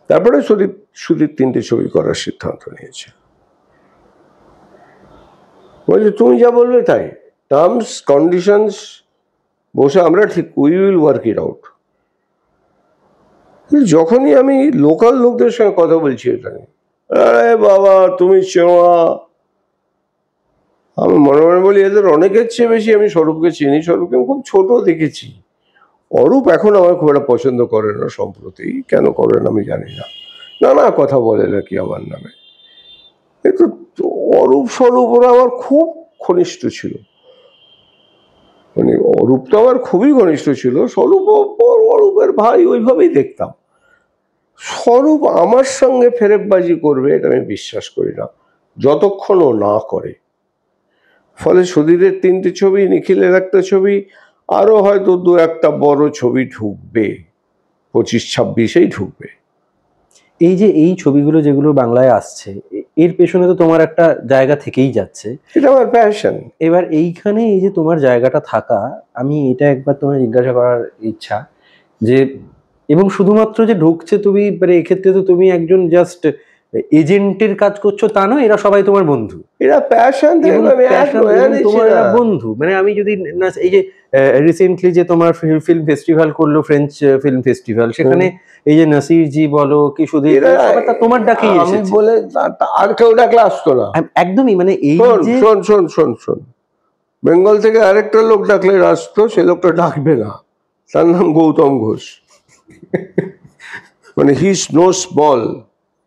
তারপরে সুধীর 3টে ছবি করার সিদ্ধান্ত নিয়েছে। বলছে তুমি যা বলবে তাই, টার্মস কন্ডিশনস বসে আমরা ঠিক, we will work it out. যখনই আমি লোকাল লোকদের সঙ্গে কথা বলছি এটা নিয়ে, আরে বাবা তুমি চেনা, আমি মনে মনে বলি এদের অনেকের চেয়ে বেশি আমি স্বরূপকে চিনি, স্বরূপকে আমি খুব ছোট দেখেছি। অরূপ এখন আমার খুব একটা পছন্দ করে না, সম্প্রতি কেন করেন আমি জানি না, নানা কথা বলে নাকি আমার নামে। কিন্তু অরূপ স্বরূপ ওরা আমার খুব ঘনিষ্ঠ ছিল, মানে অরূপ তো আমার খুবই ঘনিষ্ঠ ছিল, স্বরূপ অরূপের ভাই, ওইভাবেই দেখতাম। স্বরূপ আমার সঙ্গে ফেরেববাজি করবে এটা আমি বিশ্বাস করি না, যতক্ষণ ও না করে। ফলে সুধীরের 3টে ছবি, নিখিলের একটা ছবি, আরো হয়তো 2-1টা বড় ছবি ঢুকবে, 25-26-এই ঢুকবে। এই যে এই ছবিগুলো যেগুলো বাংলায় আসছে, এর পেছনে তো তোমার একটা জায়গা থেকেই যাচ্ছে, এটা আমার প্যাশন। এবার এইখানে এই যে তোমার জায়গাটা থাকা, আমি এটা একবার তোমায় জিজ্ঞাসা করার ইচ্ছা যে, এবং শুধুমাত্র যে ঢুকছে তুমি, মানে এক্ষেত্রে তো তুমি একজন জাস্ট এজেন্টের কাজ করছো তা নয়, এরা সবাই তোমার বন্ধু, এটা প্যাশন, এবং তোমার এরা বন্ধু। মানে আমি যদি এই যে রিসেন্টলি যে তোমার ফিল্ম ফেস্টিভ্যাল করলো, ফ্রেঞ্চ ফিল্ম ফেস্টিভ্যাল, সেখানে এই যে নাসির জি বলো কি সুধীর, তোমার ডাকেই এসেছে, বলে আর কেউ ডাকলে আসতো না একদমই। মানে এই যে শোন, বেঙ্গল থেকে আরেকটা লোক ডাকলে আসতো, সে লোকটা ডাকবে না, তার নাম গৌতম ঘোষ। মানে হিজ নো স্মল,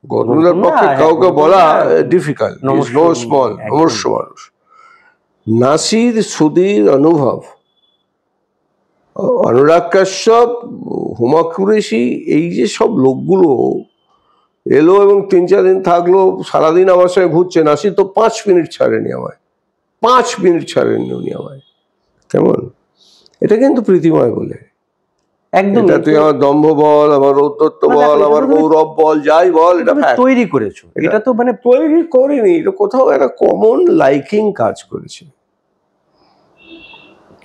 গৌতমের পক্ষে কাউকে বলা ডিফিকাল্ট, হিজ নো স্মল, অবশ্য মানুষ। নাসির, সুধীর, অনুভব, অনুরাগ কাশ্যপ, হুমা কুরেশি, এই যে সব লোকগুলো এলো এবং 3-4 দিন থাকলো, সারাদিন আমার সঙ্গে ঘুরছে। নাসির তো 5 মিনিট ছাড়েনি আমায়, 5 মিনিট ছাড়েননি উনি আমায়। কেমন? এটা কিন্তু প্রীতিময় বলে, একদম। এটা তুই আমার দম্ভ বল, আমার ঔদ্ধত্য বল, আমার গৌরব বল, যাই বল, এটা তৈরি করেছো। এটা তো মানে তৈরি করিনি, এটা কোথাও একটা কমন লাইকিং কাজ করেছে,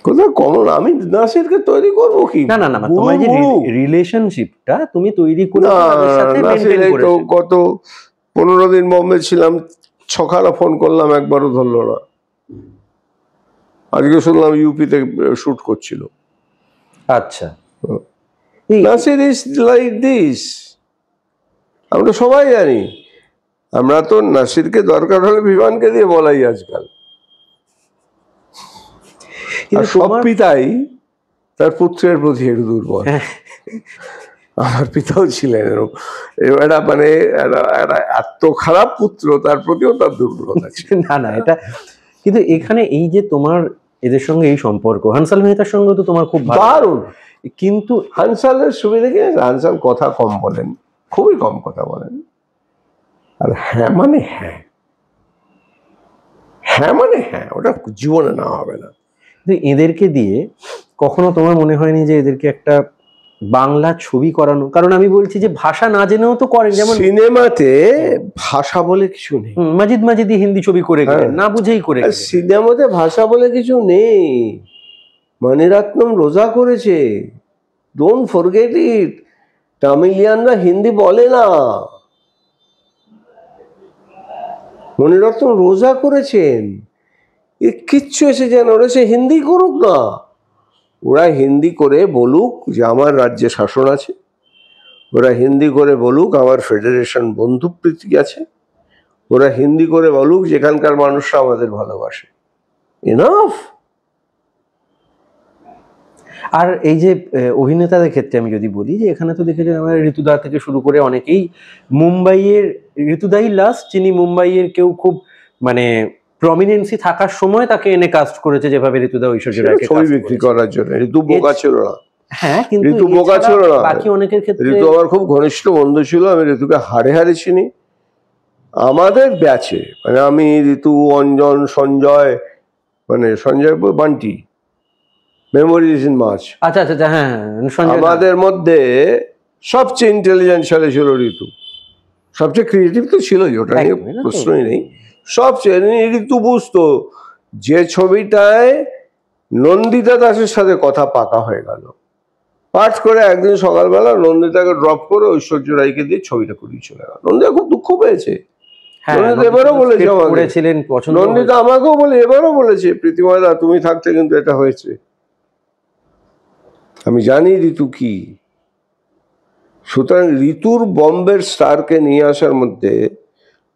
কোথাও কমন। আমি নাসিরকে তৈরি করবো কি? না, তোমার যে রিলেশনশিপটা তুমি তৈরি করে গত 15 দিন বোম্বে ছিলাম, 6খানা ফোন করলাম, একবারও ধরলো না। আজকে শুনলাম ইউপিতে শুট করছিল। আচ্ছা, নাসির ইজ লাইক দিস, আমরা সবাই জানি। আমরা তো নাসিরকে দরকার হলে বিমানকে দিয়ে বলাই আজকাল। সব পিতাই তার পুত্রের প্রতি একটু দুর্বল। আমার পিতাও ছিলেন এটা, মানে এত খারাপ পুত্র, তার প্রতিও তার দুর্বলতা ছিল। না এটা কিন্তু এখানে এই যে তোমার এদের সঙ্গে এই সম্পর্ক, হানসাল মেহতার সঙ্গে তো তোমার খুব দারুণ। কিন্তু হানসালের সুবিধা কি, হানসাল কথা কম বলেন, খুবই কম কথা বলেন, আর হ্যাঁ মানে হ্যাঁ, হ্যাঁ মানে হ্যাঁ, ওটা জীবনে না হবে না। এদেরকে দিয়ে কখনো তোমার মনে হয়নি যে এদেরকে একটা বাংলা ছবি করানো? কারণ আমি বলছি যে ভাষা না জেনেও তো করেন, যেমন সিনেমাতে ভাষা বলে কিছু নেই। মাজিদি হিন্দি ছবি করে গেলেন, না বুঝেই করে গেলেন। সিনেমাতে ভাষা বলে কিছু নেই। মণিরত্নম রোজা করেছে, ডোন্ট ফরগেট ইট। তামিলিয়ানরা হিন্দি বলে না, মণিরত্নম রোজা করেছেন। এ কিচ্ছু এসে যেন ওরা সে হিন্দি করুক না, ওরা হিন্দি করে বলুক যে আমার রাজ্যে শাসন আছে, ওরা হিন্দি করে বলুক আমার ফেডারেশন বন্ধুপ্রীতি আছে, ওরা হিন্দি করে বলুক যেখানকার মানুষরা আমাদের ভালোবাসে। এনাফ। আর এই যে অভিনেতাদের ক্ষেত্রে আমি যদি বলি যে এখানে তো দেখেছি আমাদের ঋতুদা থেকে শুরু করে অনেকেই মুম্বাইয়ের, ঋতুদাই লাস্ট যিনি মুম্বাইয়ের কেউ খুব মানে প্রমিনেন্সি থাকার সময় তাকে এনে কাস্ট করেছে, যেভাবে ঋতুদা ঐশ্বর্য রায়কে ছবি বিক্রি করার জন্য। ঋতু বোকা ছিল না। হ্যাঁ, কিন্তু ঋতু বোকা ছিল না। বাকি অনেকের ক্ষেত্রে ঋতু আমার খুব ঘনিষ্ঠ বন্ধু ছিল, আমি ঋতুকে হাড়ে চিনি। আমাদের ব্যাচে মানে আমি, ঋতু, অঞ্জন, সঞ্জয়, মানে Sanjay Bunty, memories in March. আচ্ছা, হ্যাঁ, আমাদের মধ্যে সবচেয়ে ইন্টেলিজেন্ট ছেলে ছিল ঋতু, সবচেয়ে ক্রিয়েটিভ তো ছিলই, ওটা নিয়ে প্রশ্নই নেই। সবচেয়ে ঋতু বুঝতো যে ছবিটায় নন্দিতা দাসের সাথে কথা পাকা হয়ে গেল, পাঠ করে একদিন সকালবেলা নন্দিতাকে ড্রপ করে ঐশ্বর্য রায়কে দিয়ে ছবিটা করিয়ে চলে গেল। নন্দিতা খুব দুঃখ পেয়েছে, নন্দিতা এবারও বলেছে আমাকে, নন্দিতা আমাকেও বলে, এবারও বলেছে প্রীতিময়দা তুমি থাকতে কিন্তু এটা হয়েছে। আমি জানি ঋতু কি। সুতরাং ঋতুর বম্বের স্টারকে নিয়ে আসার মধ্যে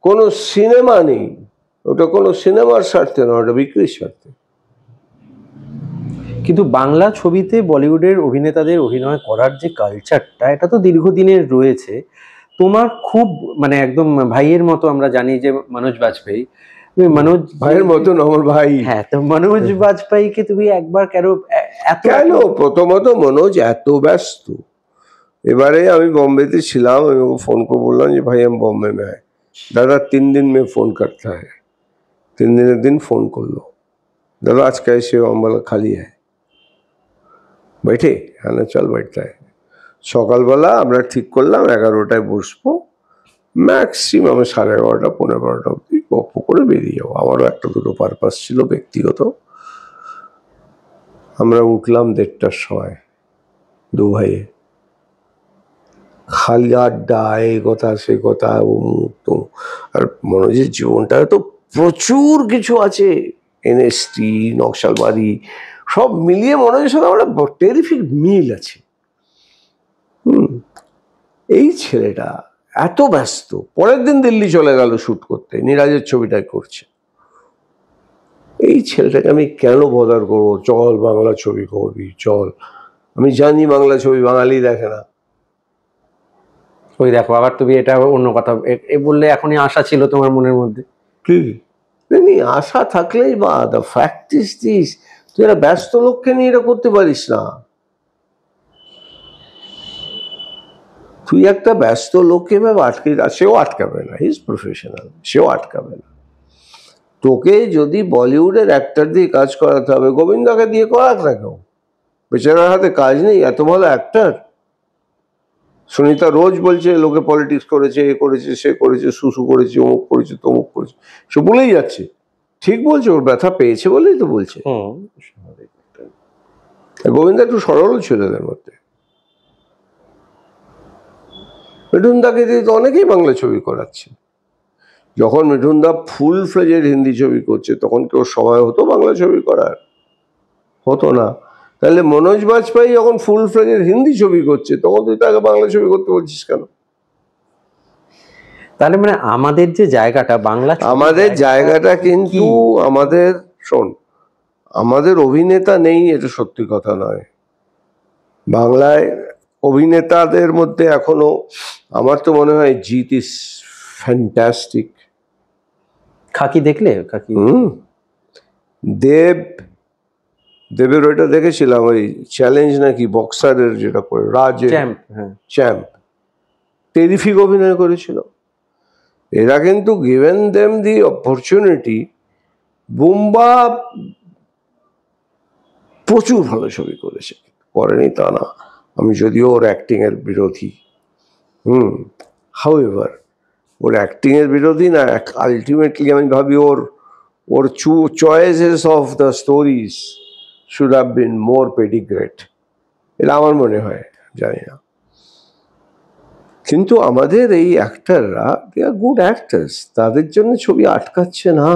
কোনো সিনেমা নেই, ওটা কোনো সিনেমার স্বার্থে নয়, ওটা বিক্রির স্বার্থে। কিন্তু বাংলা ছবিতে বলিউডের অভিনেতাদের অভিনয় করার যে কালচারটা, এটা তো দীর্ঘদিনের রয়েছে। তোমার খুব মানে একদম ভাইয়ের মতো আমরা জানি যে মনোজ বাজপেয়ী, মনোজ ভাইয়ের মতন আমার ভাই। হ্যাঁ, তো মনোজ বাজপেয়ীকে তুমি একবার কেন এত কেন? প্রথমত মনোজ এত ব্যস্ত। এবারে আমি বম্বেতে ছিলাম, আমি ওকে ফোন করে বললাম যে ভাই আমি बॉम्बे में है, दादा 3 दिन में फोन करता है। 3 দিনের দিন ফোন করলো, दादा आज कैसे हो? हम बोला खाली है, बैठे? হ্যাঁ চল बैठता है। সকালবেলা আমরা ঠিক করলাম 11টায় বসবো, ম্যাক্সিমাম 11:30 11:15 অব্দি গল্প করে বেরিয়ে যাবো। আমারও একটা দুটো পারপাস ছিল ব্যক্তিগত। আমরা উঠলাম 1:30টার সময়, দু ভাইয়ে খালি আড্ডা, এই কথা সে কথা, আর মনোজের জীবনটা তো প্রচুর কিছু আছে, এনএসটি, নকশালবাড়ি, সব মিলিয়ে মনোজের সাথে আমরা টেরিফিক মিল আছে। এই ছেলেটা এত ব্যস্ত, পরের দিন দিল্লি চলে গেল শুট করতে, নীরাজের ছবিটাই করছে। এই ছেলেটাকে আমি কেন বদার করবো? চল বাংলা ছবি করবি, চল। আমি জানি বাংলা ছবি বাঙালি দেখে না। ওই দেখো আবার তুমি এটা অন্য কথা বললে, এখনই আশা ছিল তোমার মনের মধ্যে। কি আশা থাকলেই বা দ্য ফ্যাক্ট ইজ দিস, তুই একটা ব্যস্ত লোককে নিয়ে এটা করতে পারিস না। তুই একটা ব্যস্ত লোককে ভাবে আটকে, সেও আটকাবে না, হিজ প্রফেশনাল, সেও আটকাবে না। তোকে যদি বলিউডের অ্যাক্টর দিয়ে কাজ করাতে হবে, গোবিন্দাকে দিয়ে করাক না কেউ, বেচারার হাতে কাজ নেই, এত ভালো অ্যাক্টর। সুনিতা রোজ বলছে লোকে পলিটিক্স করেছে, এ করেছে, সে করেছে, সুসু করেছে, অমুক করেছে, তমুক করেছে, সে বলেই যাচ্ছে। ঠিক বলছে, ওর ব্যথা পেয়েছে বলেই তো বলছে। গোবিন্দা একটু সরল ছিল এদের মধ্যে। মিঠুনদাকে দিয়ে তো অনেকেই বাংলা ছবি করাচ্ছে। যখন মিঠুনদা ফুল ফ্লেজের হিন্দি ছবি করছে, তখন কি ওর সময় হতো বাংলা ছবি করার? হতো না। তাহলে মনোজ বাজপেয়ী যখন ফুল ফ্লেজের হিন্দি ছবি করছে, তখন তুই তাকে বাংলা ছবি করতে বলছিস কেন? তাহলে মানে আমাদের যে জায়গাটা, বাংলা আমাদের জায়গাটা কিন্তু, আমাদের শোন, আমাদের অভিনেতা নেই এটা সত্যি কথা নয়। বাংলায় অভিনেতাদের মধ্যে এখনো আমার তো মনে হয় জিৎ ইজ ফ্যান্টাস্টিক। খাকি দেখলে? খাকি দেবের ওইটা দেখেছিলাম, ওই চ্যালেঞ্জ নাকি বক্সারের, যেটা করে রাজের চ্যাম্প, টেরিফিক অভিনয় করেছিল। এরা কিন্তু গিভেন দেম দি অপরচুনিটি, বুম্বা প্রচুর ভালো ছবি করেছে, করেনি তা না, আমি যদিও ওর অ্যাক্টিং এর বিরোধী। হাউএভার ওর অ্যাক্টিং এর বিরোধী না, আলটিমেটলি আমি ভাবি ওর choices of the stories should have been more pedigreed, এটা আমার মনে হয়, জানি না। কিন্তু আমাদের এই অ্যাক্টাররা, দে আর গুড অ্যাক্টার্স, তাদের জন্য ছবি আটকাচ্ছে না।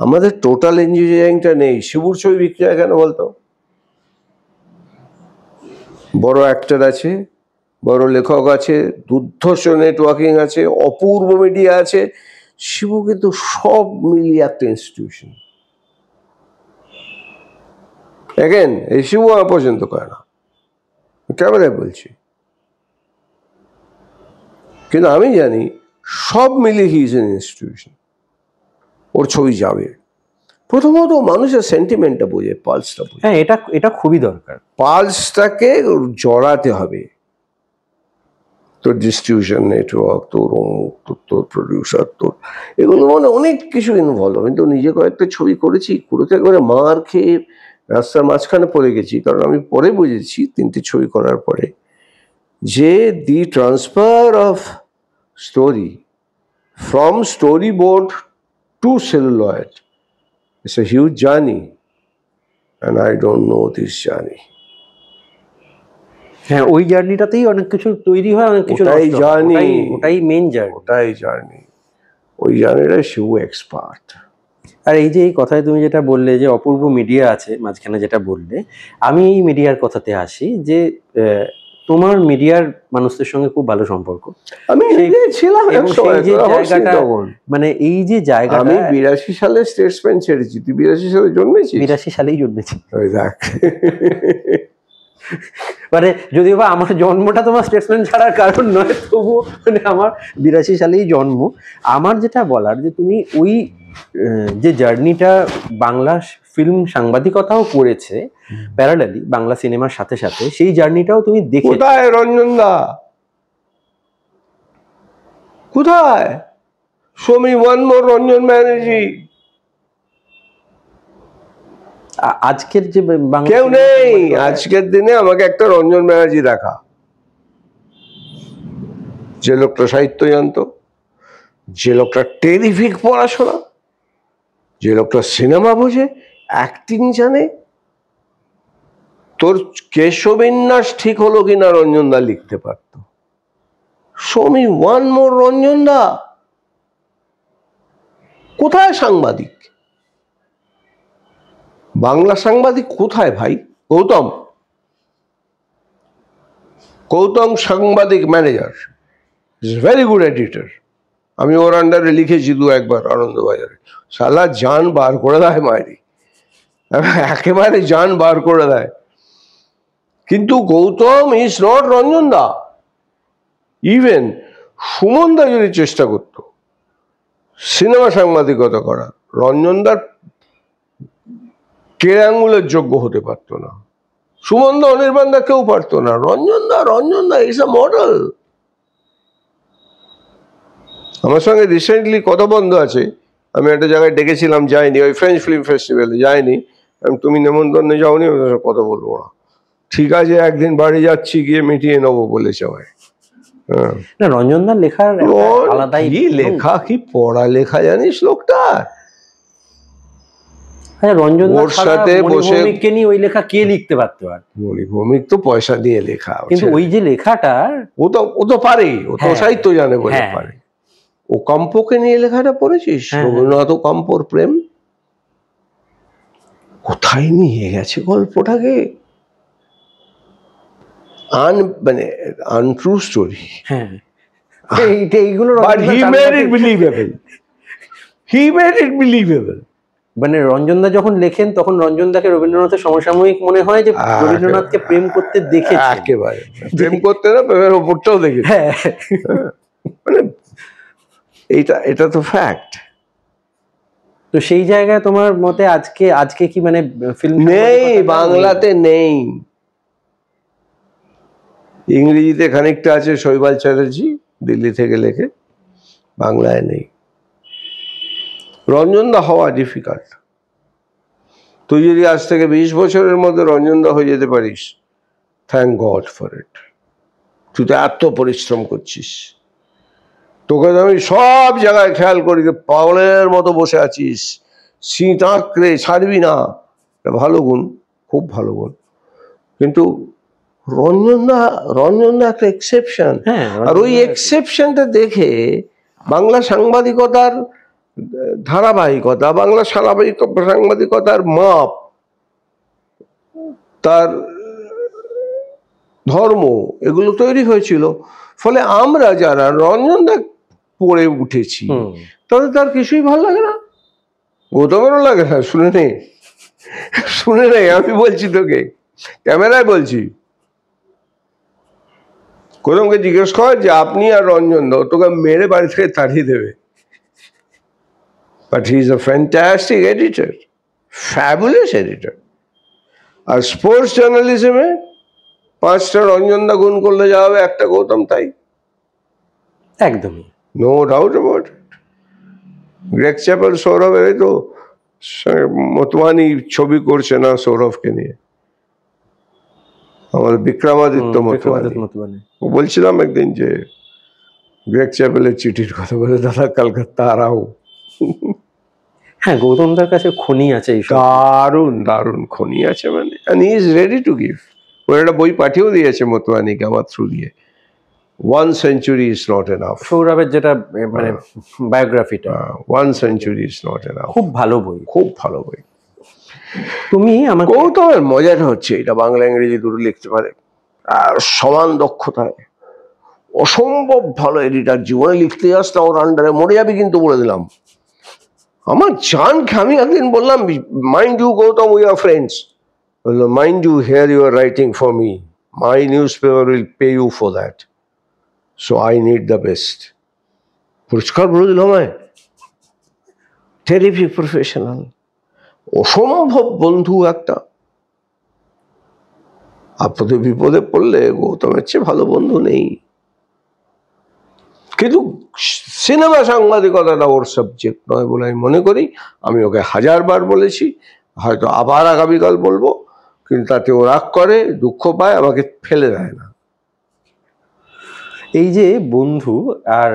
আমাদের টোটাল ইঞ্জিনিয়ারিংটা নেই। শিবুর ছবি বিক্রি হয় কেন বলতো? বড় অ্যাক্টার আছে, বড় লেখক আছে, দুর্ধর্ষ নেটওয়ার্কিং আছে, অপূর্ব মিডিয়া আছে। শিবু কিন্তু সব মিলিয়ে একটা ইনস্টিটিউশন। এগেন এই শিবু আমার পছন্দ করে না, ক্যামেরায় বলছি, কিন্তু আমি জানি সব মিলিয়ে হি ইজ এন ইনস্টিটিউশন। ওর ছবি যাবে। প্রথমত মানুষের সেন্টিমেন্টটা বোঝে, পালসটা বোঝে। হ্যাঁ, এটা খুবই দরকার। পালসটাকে জড়াতে হবে। তোর ডিস্ট্রিবিউশন নেটওয়ার্ক, তোর অমুক, তোর প্রডিউসার, তোর এগুলো মানে অনেক কিছু ইনভলভ। আমি তো নিজে কয়েকটা ছবি করেছি, কুড়োতে করে মার খেয়ে রাস্তার মাঝখানে পড়ে গেছি। কারণ আমি পরে বুঝেছি 3টে ছবি করার পরে, যে the transfer of story from story board to celluloid it's a huge journey, and I don't know this journey. হ্যাঁ, ওই জার্নিটাতেই অনেক কিছু তৈরি হয়, অনেক কিছু ওটাই জার্নি, ওটাই মেইন জার্নি, ওটাই জার্নি, ওই জার্নিটা শিবু এক্সপার্ট। আর এই যে এই কথায় তুমি যেটা বললে যে অপূর্ব মিডিয়া আছে মাঝখানে, যেটা বললে, আমি এই মিডিয়ার কথাতে আসি যে তোমার মিডিয়ার মানুষদের সঙ্গে খুব ভালো সম্পর্ক। আমি ছিলাম মানে এই যে জায়গা, আমি 82 সালে স্টেটসম্যান ছেড়েছি। তুই 82 সালে জন্মেছিস? 82 সালেই জন্মেছি। ওই দেখ, মানে যদিও বা আমার জন্মটা তোমার স্টেটসম্যান ছাড়ার কারণ নয়, তবুও মানে আমার 82 সালেই জন্ম। আমার যেটা বলার, যে তুমি ওই যে জার্নিটা বাংলা ফিল্ম সাংবাদিকতাও করেছে প্যারালালি বাংলা সিনেমার সাথে সাথে, সেই জার্নিটাও তুমি দেখে কোথায় রঞ্জন দা, কোথায়? Show me one more Ranjan Banerjee. আজকের যে বাংলা কেউ নেই আজকের দিনে। আমাকে একটা রঞ্জন ব্যানার্জি দেখা, যে লোকটা সাহিত্য জানতো, যে লোকটা টেরিফিক পড়াশোনা, যে লোকটা সিনেমা বোঝে, অ্যাক্টিং জানে। তোর কেশবিন্যাস ঠিক হলো কিনা রঞ্জন দা লিখতে পারতো। Show me one more Ranjan da. কোথায় সাংবাদিক? বাংলা সাংবাদিক কোথায় ভাই? গৌতম, গৌতম সাংবাদিক ম্যানেজার, ভেরি গুড এডিটর। আমি ওর আন্ডারে লিখেছি দু একবার আনন্দবাজারে। শালা জান বার করে দেয় মায়েরি, একেবারে জান বার করে দেয়। কিন্তু Gautam is not Ranjan da. Even Suman da যদি চেষ্টা করতো সিনেমা সাংবাদিকতা করার, রঞ্জন দার কেড়ে আঙুলের যোগ্য হতে পারতো না। সুমন দা, অনির্বাণ দা কেউ পারতো না। রঞ্জন দা ইজ আ মডেল। আমার সঙ্গে রিসেন্টলি কথা বন্ধ আছে, আমি একটা জায়গায় ডেকেছিলাম, যাইনি, ওই ফ্রেঞ্চ ফিল্ম ফেস্টিভ্যালে যাইনি। তুমি নেমন্তন্নে যাওনি, ওদের সাথে কথা বলবো না। ঠিক আছে, একদিন বাড়ি যাচ্ছি, গিয়ে মিটিয়ে নেবো বলেছে আমায়। হ্যাঁ, না রঞ্জনদার লেখার আলাদাই কি লেখা, কি পড়ালেখা জানিস লোকটার। রঞ্জনদার সাথে বসে নিয়ে ওই লেখা কে লিখতে পারতো? আর মণিভৌমিক তো পয়সা দিয়ে লেখা, কিন্তু ওই যে লেখাটার ও তো পারে, ও তো সাহিত্য জানে বলে পারে। ও কম্পকে নিয়ে লেখাটা পড়েছিস? রবীন্দ্রনাথ ও কম্পর প্রেম কোথায় নিয়ে গেছে গল্পটাকে। মানে আনট্রু স্টোরি। হ্যাঁ, এইগুলো he made it believable. মানে রঞ্জনদা যখন লেখেন তখন রঞ্জনদাকে রবীন্দ্রনাথের সমসাময়িক মনে হয়, যে রবীন্দ্রনাথকে প্রেম করতে দেখেছে। একেবারে প্রেম করতে না, প্রেমের ওপরটাও দেখেছে। মানে এটা তো ফ্যাক্ট। তো সেই জায়গায় তোমার মতে আজকে কি মানে ফিল্ম নেই, বাংলাতে নেই। ইংরেজিতে খানিকটা আছে, শৈবাল চ্যাটার্জি দিল্লি থেকে লেখে, বাংলায় নেই। রঞ্জনদা হওয়া ডিফিকাল্ট। তুই যদি আজ থেকে 20 বছরের মধ্যে রঞ্জনদা হয়ে যেতে পারিস, থ্যাংক গড ফর ইট। তুই তো এত পরিশ্রম করছিস, তোকে তো আমি সব জায়গায় খেয়াল করি, পাগলের মতো বসে আছিস, শীত আঁকড়ে ছাড়বি না। ভালো গুণ, খুব ভালো গুণ। কিন্তু রঞ্জনদা একটা এক্সেপশন। আর ওই এক্সেপশনটা দেখে বাংলা সাংবাদিকতার ধারাবাহিকতা, বাংলা সাংবাদিকতার মাপ, তার ধর্ম, এগুলো তৈরি হয়েছিল। ফলে আমরা যারা রঞ্জনদা পড়ে উঠেছি, তাদের তার কিছুই ভালো লাগে না। গৌতমেরও লাগে না। শুনে নে, আমি বলছি তোকে, ক্যামেরায় বলছি। গৌতমকে জিজ্ঞেস কর যে আপনি আর রঞ্জনদা, তোকে মেরে বাড়ি থেকে তাড়িয়ে দেবে। But he is a fantastic editor, fabulous editor. R sports জার্নালিজমে 5টা রঞ্জনদা গুণ করলে যা হবে, একটা গৌতম তাই। একদমই, no doubt about it. Greg Chappell সৌরভের তো মতওয়ানি ছবি করছে না সৌরভকে নিয়ে, আমাদের বিক্রমাদিত্য মতওয়ানি। ও বলছিলাম একদিন যে গ্রেগ চ্যাপেলের চিঠির কথা বলে, দাদা কলকাতা আরাও। হ্যাঁ, গৌতমদার কাছে খনি আছে, দারুণ খনি আছে। মানে and he is ready to give. ওর একটা বই পাঠিয়েও দিয়েছে মতওয়ানিকে আমার থ্রু দিয়ে, 1 century is not enough. সৌরভের যেটা মানে বায়োগ্রাফিটা, 1 century is not enough. খুব ভালো বই, খুব ভালো বই। তুমি আমাকে গৌতমের মজাটা হচ্ছে এটা, বাংলা ইংরেজি দুটো লিখতে পারে, আর সমান দক্ষতায়, অসম্ভব ভালো এডিটার। জীবনে লিখতে যাস না, ওর আন্ডারে মরে যাবি কিন্তু, বলে দিলাম। আমার জানকে আমি একদিন বললাম, mind you Gautam, we are friends. বললো, mind you, here you are writing for me, my newspaper will pay you for that, so I need the best. পরিষ্কার বলে দিল আমায়। টেরিফিক প্রফেশনাল, অসম্ভব বন্ধু একটা। আপদে বিপদে পড়লে গৌতমের চেয়ে ভালো বন্ধু নেই। কিন্তু সিনেমা সাংবাদিকতাটা ওর সাবজেক্ট নয় বলে আমি মনে করি। আমি ওকে 1000 বার বলেছি, হয়তো আবার আগামীকাল বলবো, কিন্তু তাতে ও রাগ করে, দুঃখ পায়, আমাকে ফেলে দেয় না। এই যে বন্ধু আর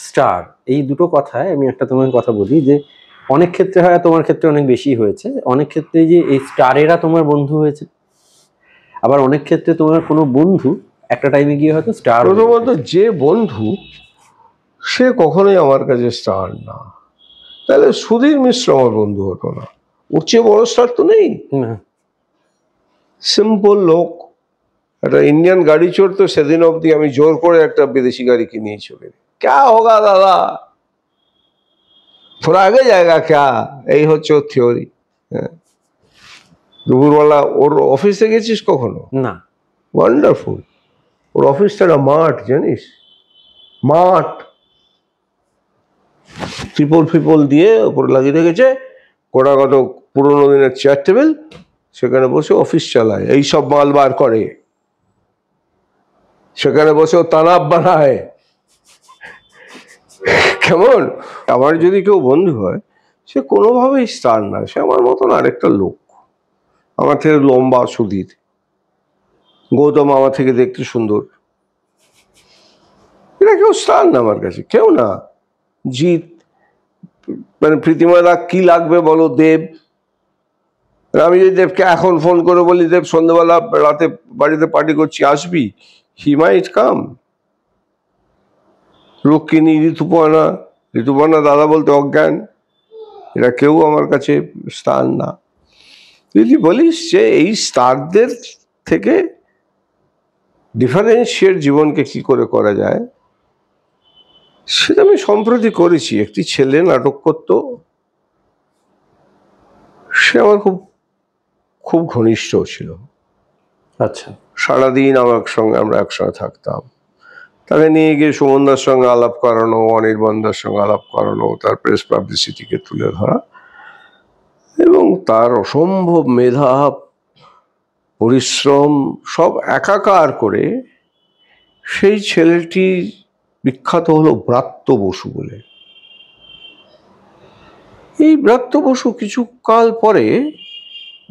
স্টার, এই দুটো কথায় আমি একটা তোমার কথা বলি যে অনেক ক্ষেত্রে হয়, তোমার ক্ষেত্রে অনেক বেশি হয়েছে, অনেক ক্ষেত্রে যে এই স্টারেরা তোমার বন্ধু হয়েছে, আবার অনেক ক্ষেত্রে তোমার কোনো বন্ধু একটা টাইমে গিয়ে হয়তো স্টার। প্রথমত যে বন্ধু সে কখনোই আমার কাছে স্টার না। তাহলে সুধীর মিশ্র আমার বন্ধু হতো না, ওর চেয়ে বড় স্টার তো নেই। সিম্পল লোক, একটা ইন্ডিয়ান গাড়ি চড়তো, সেদিন অবধি আমি জোর করে একটা বিদেশি গাড়ি কিনিয়েছি ওকে। ক্যা হোগা দাদা, থোড়া আগে জায়গা ক্যা, এই হচ্ছে ওর থিওরি। হ্যাঁ, দুপুরবেলা ওর অফিসে গেছিস কখনো? না। ওয়ান্ডারফুল। ওর অফিসটা একটা মাঠ, জানিস, মাঠ, ত্রিপল দিয়ে ওপরে লাগিয়ে রেখেছে, গোটাগত পুরোনো দিনের চেয়ার টেবিল, সেখানে বসে অফিস চালায়, এই সব মাল বার করে, সেখানে বসে ও তানাব বানায়। কেমন? আমার যদি কেউ বন্ধু হয়, সে কোনোভাবেই স্টার না, সে আমার মতন আরেকটা লোক, আমার থেকে লম্বা, সুধীর। গৌতম আমার থেকে দেখতে সুন্দর, এটা কেউ স্টার না আমার কাছে, কেউ না। জিৎ, মানে প্রীতিমা কি লাগবে বলো, দেব, আমি যদি দেবকে এখন ফোন করে বলি দেব সন্ধ্যাবেলা রাতে বাড়িতে পার্টি করছি, আসবি, হি মাইট কাম। রক্ষিণী, ঋতুপর্ণা দাদা বলতে অজ্ঞান, এরা কেউ আমার কাছে স্টার না। যদি বলিস যে এই স্টারদের থেকে ডিফারেন্সিয়েট জীবনকে কি করে করা যায়, সেটা আমি সম্প্রতি করেছি। একটি ছেলে নাটক করত, সে আমার খুব খুব ঘনিষ্ঠ ছিল। আচ্ছা। সারাদিন আমার সঙ্গে, আমরা একসঙ্গে থাকতাম। তাকে নিয়ে গিয়ে সুমনদার সঙ্গে আলাপ করানো, অনির্বাণদার সঙ্গে আলাপ করানো, তার প্রেস পাবলিসিটিকে তুলে ধরা, এবং তার অসম্ভব মেধা, পরিশ্রম সব একাকার করে সেই ছেলেটি বিখ্যাত হলো ব্রাত্য বসু বলে। এই ব্রাত্য বসু কিছু কাল পরে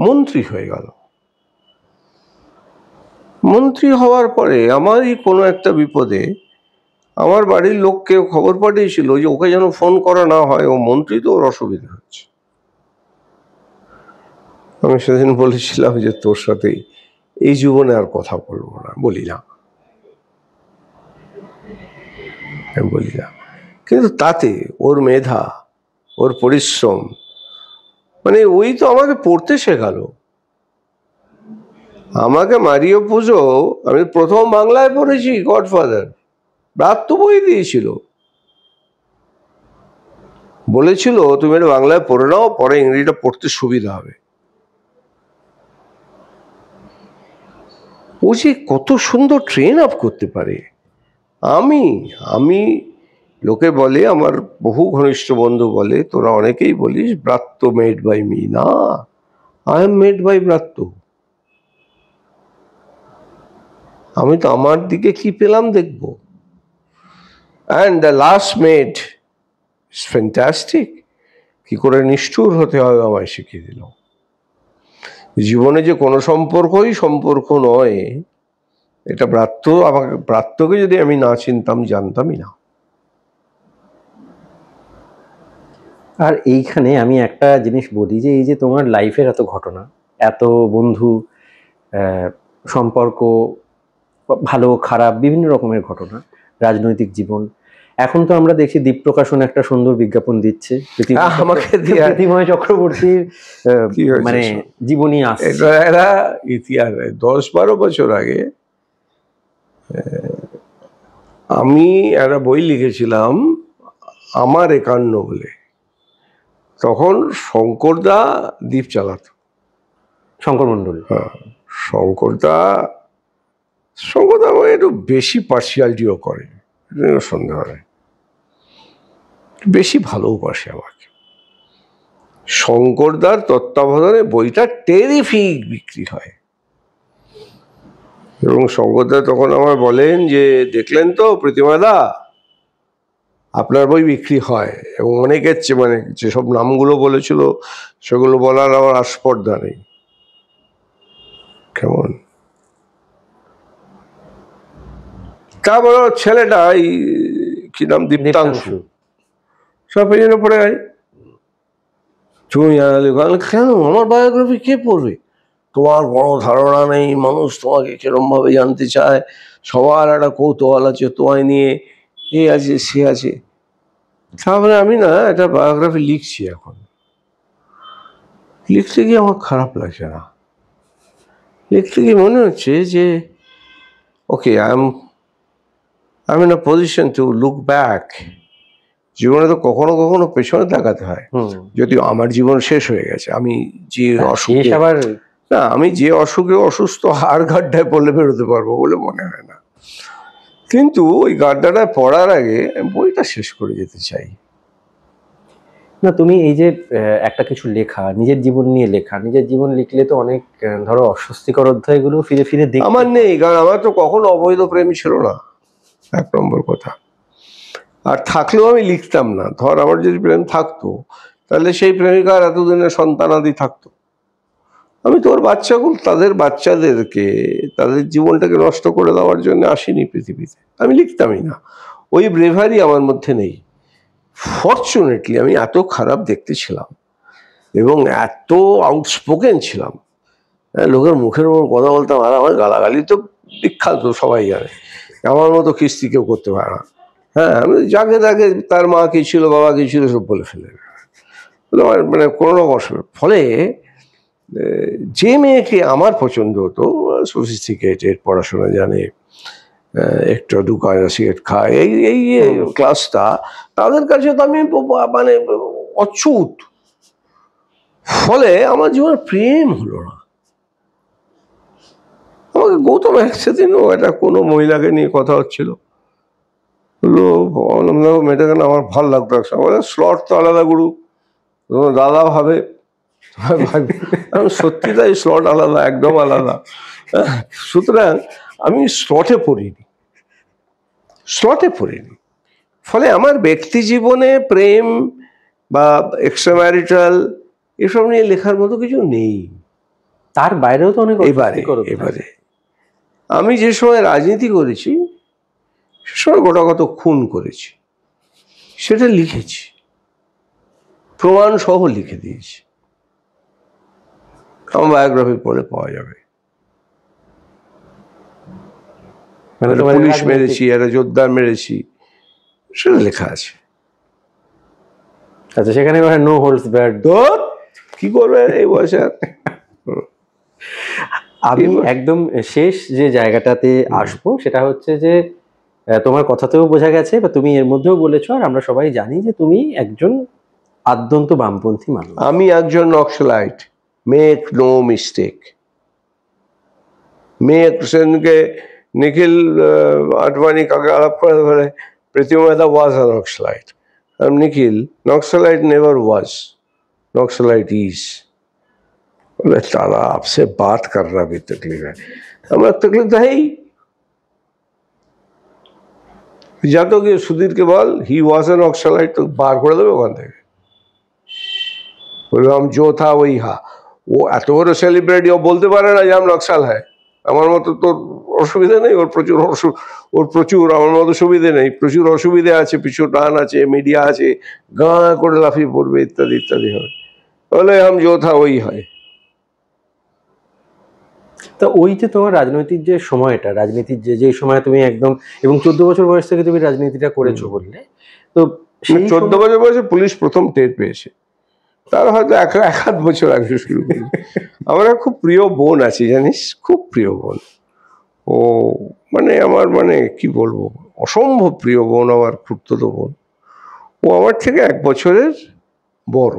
মন্ত্রী হয়ে গেল। মন্ত্রী হওয়ার পরে আমারই কোনো একটা বিপদে আমার বাড়ির লোককে খবর পাঠিয়েছিল যে ওকে যেন ফোন করা না হয়, ও মন্ত্রী তো, ওর অসুবিধা হচ্ছে। আমি সেদিন বলেছিলাম যে তোর সাথে এই জীবনে আর কথা বলবো না, বলি না, কিন্তু তাতে ওর মেধা, ওর পরিশ্রম, মানে ওই তো আমাকে পড়তে শেখালো। আমাকে মারিও পুজো আমি প্রথম বাংলায় পড়েছি, গডফাদার, ব্রাত্য বই দিয়েছিল, বলেছিল তুমি এটা বাংলায় পড়ে নাও, পরে ইংরেজিটা পড়তে সুবিধা হবে। ও যে কত সুন্দর ট্রেন আপ করতে পারে। আমি লোকে বলে, আমার বহু ঘনিষ্ঠ বন্ধু বলে, তোরা অনেকেই বলিস ব্রাত্য মেড বাই মি, না, আই এম মেড বাই ব্রাত্য। আমি তো আমার দিকে কি পেলাম দেখবো। And the last made is fantastic, কি করে নিষ্ঠুর হতে হয় আমায় শিখিয়ে দিল। জীবনে যে কোনো সম্পর্কই সম্পর্ক নয়, এটা ব্রাত্য, আমাকে ব্রাত্যকে যদি আমি না চিনতাম, জানতামই না। আর এইখানে আমি একটা জিনিস বলি যে এই যে তোমার লাইফের এত ঘটনা, এত বন্ধু, সম্পর্ক, ভালো খারাপ বিভিন্ন রকমের ঘটনা, রাজনৈতিক জীবন, এখন তো আমরা দেখছি দীপ প্রকাশন একটা সুন্দর বিজ্ঞাপন দিচ্ছে আমাকে প্রীতিময় চক্রবর্তীর মানে জীবনী আসছে। এরা ইতিহাস 10-12 বছর আগে আমি একটা বই লিখেছিলাম আমার 51 বলে, তখন শঙ্করদা দ্বীপ চালাতো, শঙ্কর মণ্ডল। হ্যাঁ, শঙ্করদা আমাকে একটু বেশি পার্সিয়ালিটিও করে, সন্দেহ হয়, বেশি ভালোবাসে আমাকে। শঙ্করদার তত্ত্বাবধানে বইটা টেরিফিক বিক্রি হয়। এবং শঙ্করদা তখন আমার বলেন যে দেখলেন তো প্রতিমাদা, আপনার বই বিক্রি হয়। এবং অনেকের মানে যেসব নামগুলো বলেছিল সেগুলো বলার আমার আস্পর্ধা নেই। কেমন তারপর ছেলেটা এই কি নাম, দীপ্তাংশু, সব পেছনে পড়ে গেছে। তুমি কেন আমার বায়োগ্রাফি কে পড়বে? তোমার বড় ধারণা নেই, মানুষ তোমাকে কিরম ভাবে জানতে চায়, সবার একটা কৌতূহল আছে তোমায় নিয়ে, এ আছে সে আছে। তারপরে আমি না একটা বায়োগ্রাফি লিখছি। এখন লিখতে গিয়ে আমার খারাপ লাগছে না, লিখতে গিয়ে মনে হচ্ছে যে okay, I am in a position to look back. জীবনে তো কখনো কখনো পেছনে তাকাতে হয়। যদিও আমার জীবন শেষ হয়ে গেছে, আমি যে অসুখে, না আমি যে অসুখে অসুস্থ হাড় গাড্ডায় পড়লে বেরোতে পারবো বলে মনে হয় না। কিন্তু ওই গাড্ডাটায় পড়ার আগে বইটা শেষ করে যেতে চাই। না, তুমি এই যে একটা কিছু লেখা, নিজের জীবন নিয়ে লেখা, নিজের জীবন লিখলে তো অনেক ধরো অস্বস্তিকর অধ্যায়গুলো ফিরে ফিরে দেখতে আমার নেই, কারণ আমার তো কখনো অবৈধ প্রেম ছিল না, 1 নম্বর কথা। আর থাকলেও আমি লিখতাম না। ধর আমার যদি প্রেম থাকতো তাহলে সেই প্রেমিকার এতদিনের সন্তানাদি থাকতো। আমি তোর বাচ্চাগুলো, তাদের বাচ্চাদেরকে, তাদের জীবনটাকে নষ্ট করে দেওয়ার জন্য আসিনি পৃথিবীতে। আমি লিখতামই না, ওই ব্রেভারি আমার মধ্যে নেই। ফরচুনেটলি আমি এত খারাপ দেখতে ছিলাম এবং এত আউটস্পোকেন ছিলাম, লোকের মুখের ওপর কথা বলতাম। আর আমার গালাগালি তো বিখ্যাত, সবাই জানে। আমার মতো কিস্তি কেউ করতে পারে না। হ্যাঁ, আমি যাকে তাকে তার মা কি ছিল, বাবা কি ছিল, সব বলে ফেলে, মানে কোনো রকম অসুবিধা। ফলে যে মেয়েকে আমার পছন্দ হতো, সফিস্টিকেটেড, পড়াশোনা জানে, একটা দোকানে সিগারেট খায়, এই ক্লাসটা, তাদের কাছে তো আমি মানে অচ্যুত। ফলে আমার জীবনে প্রেম হলো না। আমাকে গৌতম একদিনও একটা কোনো মহিলাকে নিয়ে কথা হচ্ছিল, হলো মেয়েটাকে না আমার ভাল লাগতো। স্লট তো আলাদা গুরু, দাদা ভাবে, সত্যি তাই, স্লট আলাদা, একদম আলাদা। সুতরাং আমি স্লটে পড়িনি। ফলে আমার ব্যক্তি জীবনে প্রেম বা এক্সট্রাম্যারিটাল এসব নিয়ে লেখার মতো কিছু নেই। তার বাইরেও তো অনেক। এবারে আমি যে সময় রাজনীতি করেছি সে সময় গোটাগত খুন করেছি, সেটা লিখেছি, প্রমাণ সহ লিখে দিয়েছি। আমার বায়োগ্রাফি পড়ে পাওয়া যাবে। পুলিশ মেরেছি, একটা জোরদার মেরেছি, সেটা লেখা আছে। আচ্ছা, সেখানে নো হোল্ডস ব্যাড। কি করবে এই বয়সে? আমি একদম শেষ যে জায়গাটাতে আসবো সেটা হচ্ছে যে তোমার কথাতেও বোঝা গেছে, বা তুমি এর মধ্যেও বলেছো, আর আমরা সবাই জানি যে তুমি একজন আদ্যন্ত বামপন্থী মানুষ। আমি একজন নক্সালাইট, মেক নো মিস্টেক। মেয়ে সেনকে নিখিল আডবাণী কাকে আলাপ করে বলে প্রতিমাদা ওয়াজ আ নক্সালাইট। নিখিল, Naxalite never was, naxalite is. बोले ताला आपसे बात करना भी तकलीफ है। हमें तकलीफ तो है ही। जातो कि सुधीर के बल ही वॉज एन नक्सलाइट, तो बाहर कर देवे ওখান থেকে। बोले हम जो था वही हा। वो এত বড় সেলিব্রিটি, ও বলতে পারে না যে আমি নকশাল হয়। আমার মতো তো অসুবিধা নেই, ওর প্রচুর আমার মতো সুবিধে নেই, প্রচুর অসুবিধে আছে, পিছু টান আছে, মিডিয়া আছে, গাঁ করে লাফিয়ে পড়বে, ইত্যাদি ইত্যাদি হবে। বলে हम जो था वही হয়। তো ওই যে তোমার রাজনৈতিক যে সময়টা, রাজনীতির যে সময় তুমি একদম, এবং 14 বছর বয়স থেকে তুমি রাজনীতিটা করেছো বললে, তো 14 বছর বয়সে পুলিশ প্রথম টের পেয়েছে, তার হয়তো এক আধ বছর আগে শুরু করি। আমার খুব প্রিয় বোন আছে জানিস, খুব প্রিয় বোন। ও মানে আমার মানে কি বলবো, অসম্ভব প্রিয় বোন, আমার খুঁড়তুতো বোন। ও আমার থেকে 1 বছরের বড়।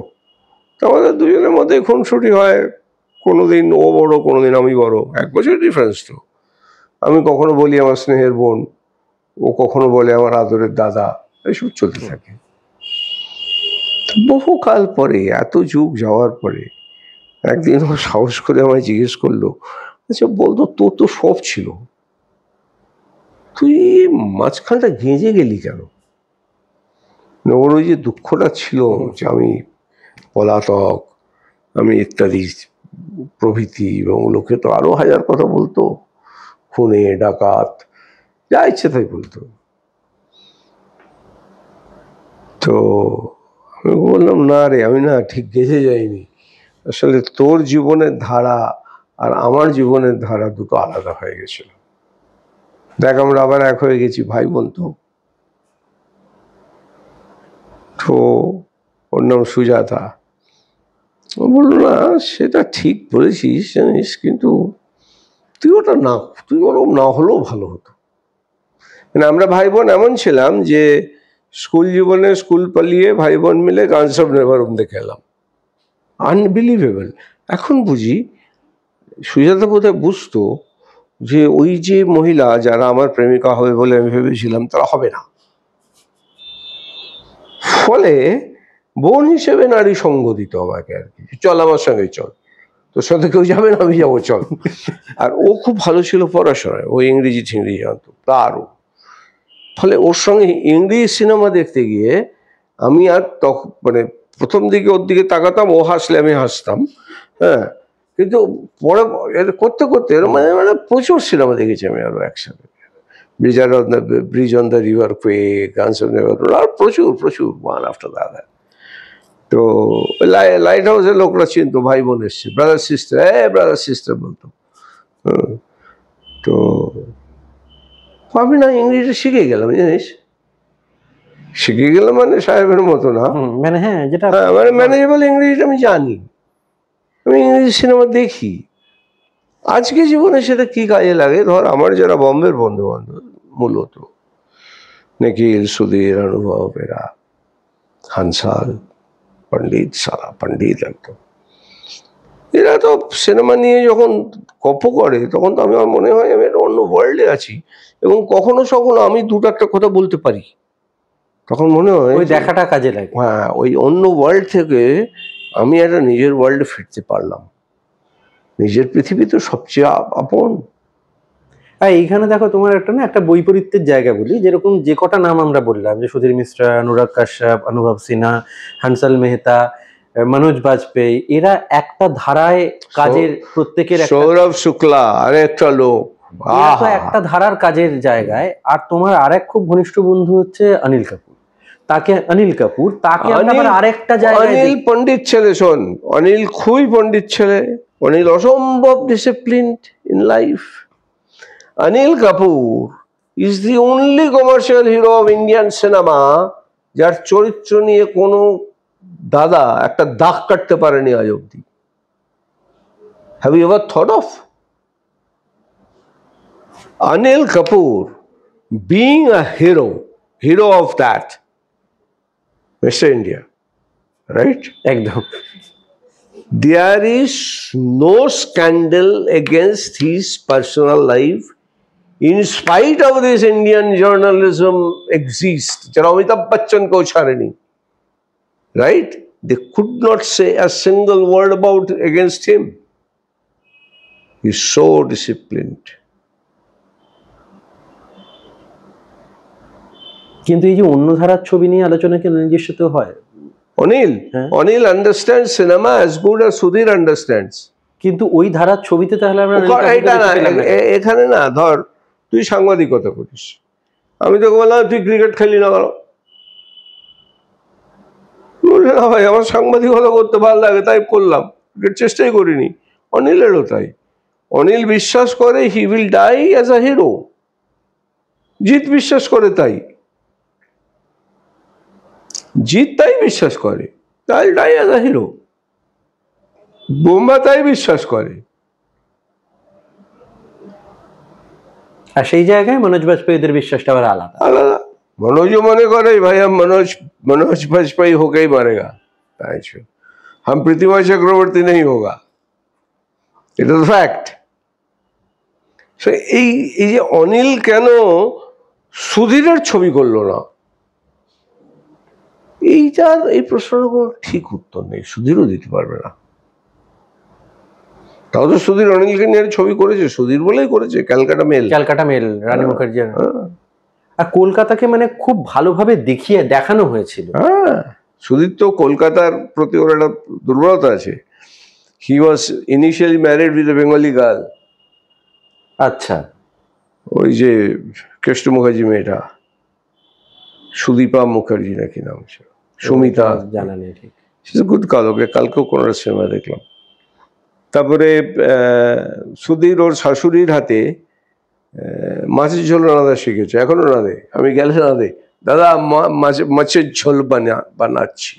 আমাদের দুজনের মধ্যে খুনসুটি হয়, কোনোদিন ও বড়, কোনোদিন আমি বড়, 1 বছরের ডিফারেন্স তো। আমি কখনো বলি আমার স্নেহের বোন, ও কখনো বলে আমার আদরের দাদা, এইসব চলতে থাকে। বহুকাল পরে, এত যুগ যাওয়ার পরে একদিন ও সাহস করে আমায় জিজ্ঞেস করলো, আচ্ছা বলতো, তোর তো সব ছিল, তুই মাঝখানটা গেঁজে গেলি কেন? ওর ওই যে দুঃখটা ছিল যে আমি পলাতক, আমি ইত্যাদি প্রভৃতি, এবং লোকে তো আরো হাজার কথা বলতো, খুনে ডাকাত যা ইচ্ছে তাই বলতো। তো আমি বললাম, না রে, আমি না ঠিক গেঁজে যাইনি, আসলে তোর জীবনের ধারা আর আমার জীবনের ধারা দুটো আলাদা হয়ে গেছিল। দেখ, আমরা আবার এক হয়ে গেছি, ভাই বোন তো। তো ওর নাম সুজাতা। ও বললো, না সেটা ঠিক বলেছিস জানিস, কিন্তু তুই ওটা না, তুই ওরকম না হলেও ভালো হতো। মানে আমরা ভাই বোন এমন ছিলাম যে স্কুল জীবনে স্কুল পালিয়ে ভাই বোন মিলে গানস অফ নেভারুম দেখে এলাম। আনবিলিভেবল। এখন বুঝি সুজাতা বোধহয় বুঝতো যে ওই যে মহিলা যারা আমার প্রেমিকা হবে বলে আমি ভেবেছিলাম, তারা হবে না। ফলে বোন হিসেবে নারী সঙ্গ দিত আমাকে আর কি, চল আমার সঙ্গে চল, তোর সাথে কেউ যাবে না, আমি যাবো, চল। আর ও খুব ভালো ছিল পড়াশোনায়, ও ইংরেজি ঠিংরেজি জানতো তারও। ফলে ওর সঙ্গে ইংরেজি সিনেমা দেখতে গিয়ে আমি আর তখন মানে প্রথম দিকে ওর দিকে তাকাতাম, ও হাসলে আমি হাসতাম, হ্যাঁ, কিন্তু পরে করতে করতে মানে মানে প্রচুর সিনেমা দেখেছি আমি আরো একসাথে। Bridge on the river Kwai, guns of Navarone, আর প্রচুর প্রচুর, ওয়ান আফটার দ্য আদার। তো লাইট হাউসের লোকরা চিনতো, ভাই বোন এসছে, ব্রাদার সিস্টার, ব্রাদার সিস্টার বলতো। তো আমি না ইংরেজিটা শিখে গেলাম জানিস, শিখে গেলাম মানে সাহেবের মতো না, মানে হ্যাঁ, যেটা মানে ম্যানেজেবল ইংরেজিটা আমি জানি, আমি ইংরেজি সিনেমা দেখি। আজকে জীবনে সেটা কি কাজে লাগে, ধর আমার যারা বম্বের বন্ধু বান্ধব, মূলত নিখিল, সুধীর, অনুভব, এরা, হানসাল, পণ্ডিত, সারা পণ্ডিত একদম, এরা তো সিনেমা নিয়ে যখন গল্প করে তখন তো আমার মনে হয় আমি একটা অন্য ওয়ার্ল্ডে আছি, এবং কখনো কখনো আমি দুটো একটা কথা বলতে পারি, তখন মনে হয় ওই দেখাটা কাজে লাগে। হ্যাঁ, ওই অন্য ওয়ার্ল্ড থেকে আমি একটা নিজের ওয়ার্ল্ডে ফিরতে পারলাম। নিজের পৃথিবী তো সবচেয়ে আপন। আর এইখানে দেখো, তোমার একটা বৈপরীত্যের জায়গা বলি, যেরকম যে কটা নাম আমরা বললাম, যে সুধীর মিশ্রা, অনুরাগ কাশ্যপ, অনুভব সিনহা, হানসাল মেহতা, মনোজ বাজপেয়ী, এরা একটা ধারায় কাজের, প্রত্যেকের সৌরভ শুক্লা আরেকটা লোক, একটা ধারার কাজের জায়গায়। আর তোমার আরেক খুব ঘনিষ্ঠ বন্ধু হচ্ছে অনিল কাপুর, তাকে আমরা আরেকটা জায়গায়, অনিল পণ্ডিত ছেলে, শোন, অনিল খুবই পণ্ডিত ছেলে, অনিল অসম্ভব disciplined in life. Anil Kapoor is the only commercial hero of Indian cinema যার চরিত্র নিয়ে কোনো দাদা একটা দাগ কাটতে পারেনি আজ অব্দি। Have you ever thought of Anil Kapoor being a hero of that Mr. India, right? একদম। There is no scandal against his personal life in spite of this Indian journalism exists. যারা অমিতাভ বচ্চনকেও ছাড়েনি, right? They could not say a single word about against him. He's so disciplined. কিন্তু এই যে অন্য ধারার ছবি নিয়ে আলোচনা কি অনিলের সাথে হয়? Anil understands cinema as good as Sudhir understands. কিন্তু ওই ধারার ছবিতে তাহলে আমরা এখানে না, ধর তুই সাংবাদিকতা করিস, আমি তোকে বললাম তুই ক্রিকেট খেলি না কেন, বললে না ভাই আমার সাংবাদিকতা করতে ভালো লাগে তাই করলাম, ক্রিকেট চেষ্টাই করিনি। অনিলেরও তাই, অনিল বিশ্বাস করে he will die as a hero, Jeet বিশ্বাস করে তাই, জিৎ তাই বিশ্বাস করে, তাই ডাই অ্যাজ আ হিরো, বোম্বা তাই বিশ্বাস করে। আর সেই জায়গায় মনোজ বাজপেয়ীদের বিশ্বাসটা আবার আলাদা। मनोज मने करे भाई हम मनोज वाजपेयी होके ही मरेगा, हम प्रतिमा चक्रवर्ती नहीं होगा, इट इज फैक्ट। এই যে অনিল কেন সুধীরের ছবি করলো না, এইটার এই প্রশ্নের কোনো ঠিক উত্তর নেই, সুধীরও দিতে পারবে না। তাও তো সুধীর অনিলকে নিয়ে ছবি করেছে, সুধীর বলেই করেছে, ক্যালকাটা মেল। ক্যালকাটা মেল, রানী মুখার্জি। আর কলকাতাকে মানে খুব ভালোভাবে দেখানো হয়েছিল। হ্যাঁ, সুধীর তো কলকাতার প্রতি ওর একটা দুর্বলতা আছে। He was initially married with a Bengali girl. আচ্ছা, ওই যে কৃষ্ণ মুখার্জি মেয়েটা, সুদীপা মুখার্জি নাকি নাম ছিল, সুমিতা, জানা নেই ঠিক। Good girl. ওকে কালকেও কোনো সিনেমা দেখলাম। তারপরে সুধীর ওর শাশুড়ির হাতে মাছের ঝোল রান্না শিখেছে, এখনো রাঁধে। আমি গেলে রাঁধে, দাদা মাছের ঝোল বানাচ্ছি